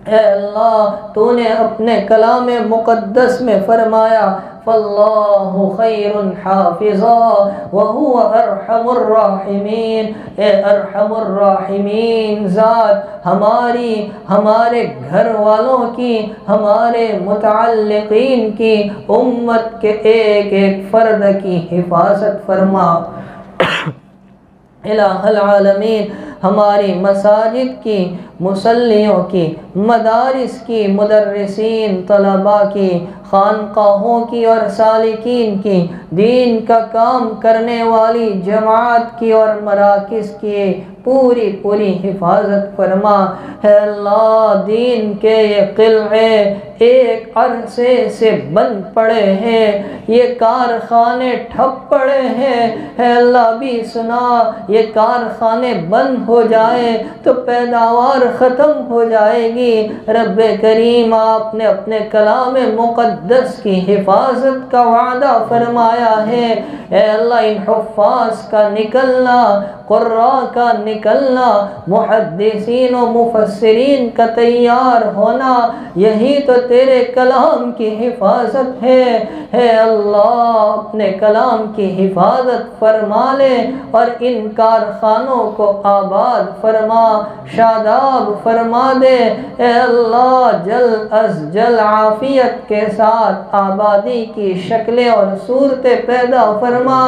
اے اللہ تو نے اپنے کلام مقدس میں فرمایا فاللہ خیر حافظا وہو ارحم الراحمین۔ اے ارحم الراحمین ذات ہمارے گھر والوں کی، ہمارے متعلقین کی، امت کے ایک ایک فرد کی حفاظت فرما۔ الہ العالمین ہماری مساجد کی، مصلیوں کی، مدارس کی، مدرسین، طلباء کی، خانقاہوں کی اور سالکین کی، دین کا کام کرنے والی جماعت کی اور مراکز کی پوری حفاظت فرما۔ اے اللہ دین کے یہ قلعے ایک عرصے سے بند پڑے ہیں، یہ کارخانے ٹھپ پڑے ہیں، اے اللہ بھی سنا یہ کارخانے بند ہو جائیں تو پیداوار ختم ہو جائے گی۔ رب کریم آپ نے اپنے کلام مقدس کی حفاظت کا وعدہ فرمایا ہے، اے اللہ ان حفاظ کا نکلنا، قراء کا نکلنا، محدثین و مفسرین کا تیار ہونا، یہی تو تیرے کلام کی حفاظت ہے۔ اے اللہ اپنے کلام کی حفاظت فرما لے اور ان کارخانوں کو آباد فرما، شاداب فرما دے۔ اے اللہ جلد از جلد عافیت کے ساتھ آبادی کی شکلیں اور صورتیں پیدا فرما۔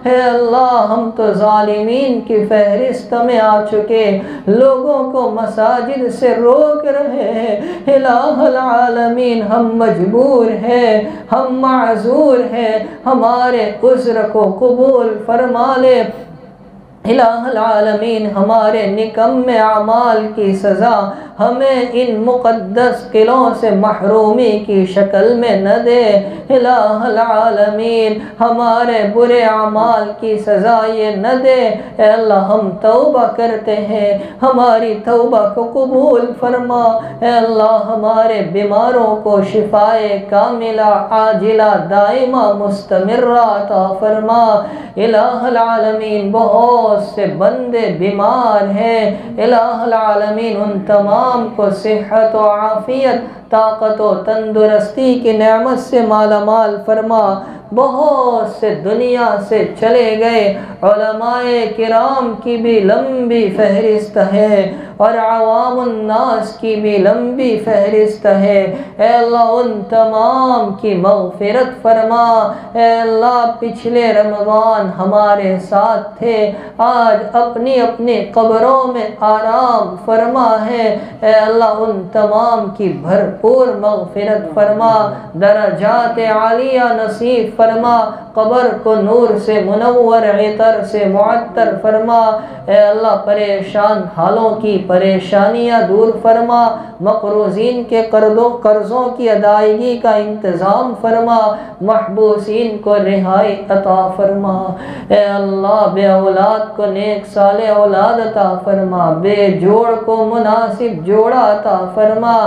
اے اللہ ہم تو ظالمین کی فہرست میں آ چکے، لوگوں کو مساجد سے روک رہے ہیں۔ الہ العالمین ہم مجبور ہیں، ہم معذور ہیں، ہمارے عذر کو قبول فرما لے۔ الہ العالمین ہمارے نکمے اعمال کی سزا ہمیں ان مقدس قلعوں سے محرومی کی شکل میں نہ دے۔ الہ العالمین ہمارے برے اعمال کی سزا یہ نہ دے۔ اے اللہ ہم توبہ کرتے ہیں، ہماری توبہ کو قبول فرما۔ اے اللہ ہمارے بیماروں کو شفائے کاملہ عاجلہ دائمہ مستمرہ عطا فرما۔ الہ العالمین بہت سے بندے بیمار ہیں، الہ العالمین ان تمام کو صحت و عافیت، طاقت و تندرستی کی نعمت سے مالا مال فرما۔ بہت سے دنیا سے چلے گئے علماء کرام کی بھی لمبی فہرست ہے اور عوام الناس کی بھی لمبی فہرست ہے، اے اللہ ان تمام کی مغفرت فرما۔ اے اللہ پچھلے رمضان ہمارے ساتھ تھے، آج اپنی اپنی قبروں میں آرام فرما ہے، اے اللہ ان تمام کی بھرپور مغفرت فرما، درجات عالیہ نصیب فرما، قبر کو نور سے منور عطر سے معطر فرما۔ اے اللہ پریشان حالوں کی پریشانیاں دور فرما، مقروضین کے قرضوں کی ادائیگی کا انتظام فرما، محبوسین کو رہائی عطا فرما۔ اے اللہ بے اولاد کو نیک صالح اولاد عطا فرما، بے جوڑ کو مناسب جوڑا عطا فرما۔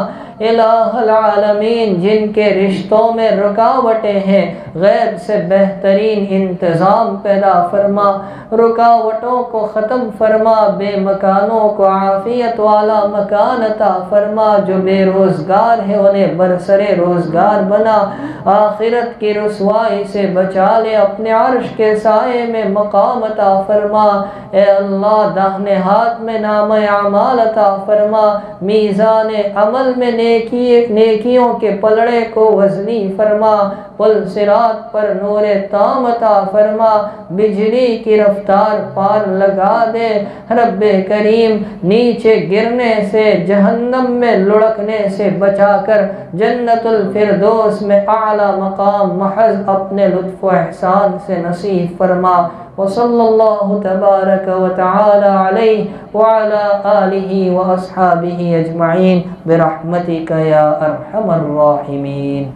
الہ العالمین جن کے رشتوں میں رکاوٹیں ہیں غیب سے بہترین انتظام پیدا فرما، رکاوٹوں کو ختم فرما، بے مکانوں کو عافیت والا مکان عطا فرما، جو بے روزگار ہیں انہیں برسرے روزگار بنا، آخرت کی رسوائی سے بچا لے، اپنے عرش کے سائے میں مقام عطا فرما۔ اے اللہ داہنے ہاتھ میں نام اعمال عطا فرما، میزان عمل میں نیکیوں کے پلڑے کو وزنی فرما، پل صراط پر نور تام عطا فرما، بجلی کی رفتار پار لگا دے۔ رب کریم نیچے گرنے سے، جہنم میں لڑکنے سے بچا کر جنت الفردوس میں اعلی مقام محض اپنے لطف و احسان سے نصیب فرما۔ وصلی اللہ تبارک و تعالی علیہ وعلی آلہ واصحابہ اجمعین برحمتک یا ارحم الراحمین۔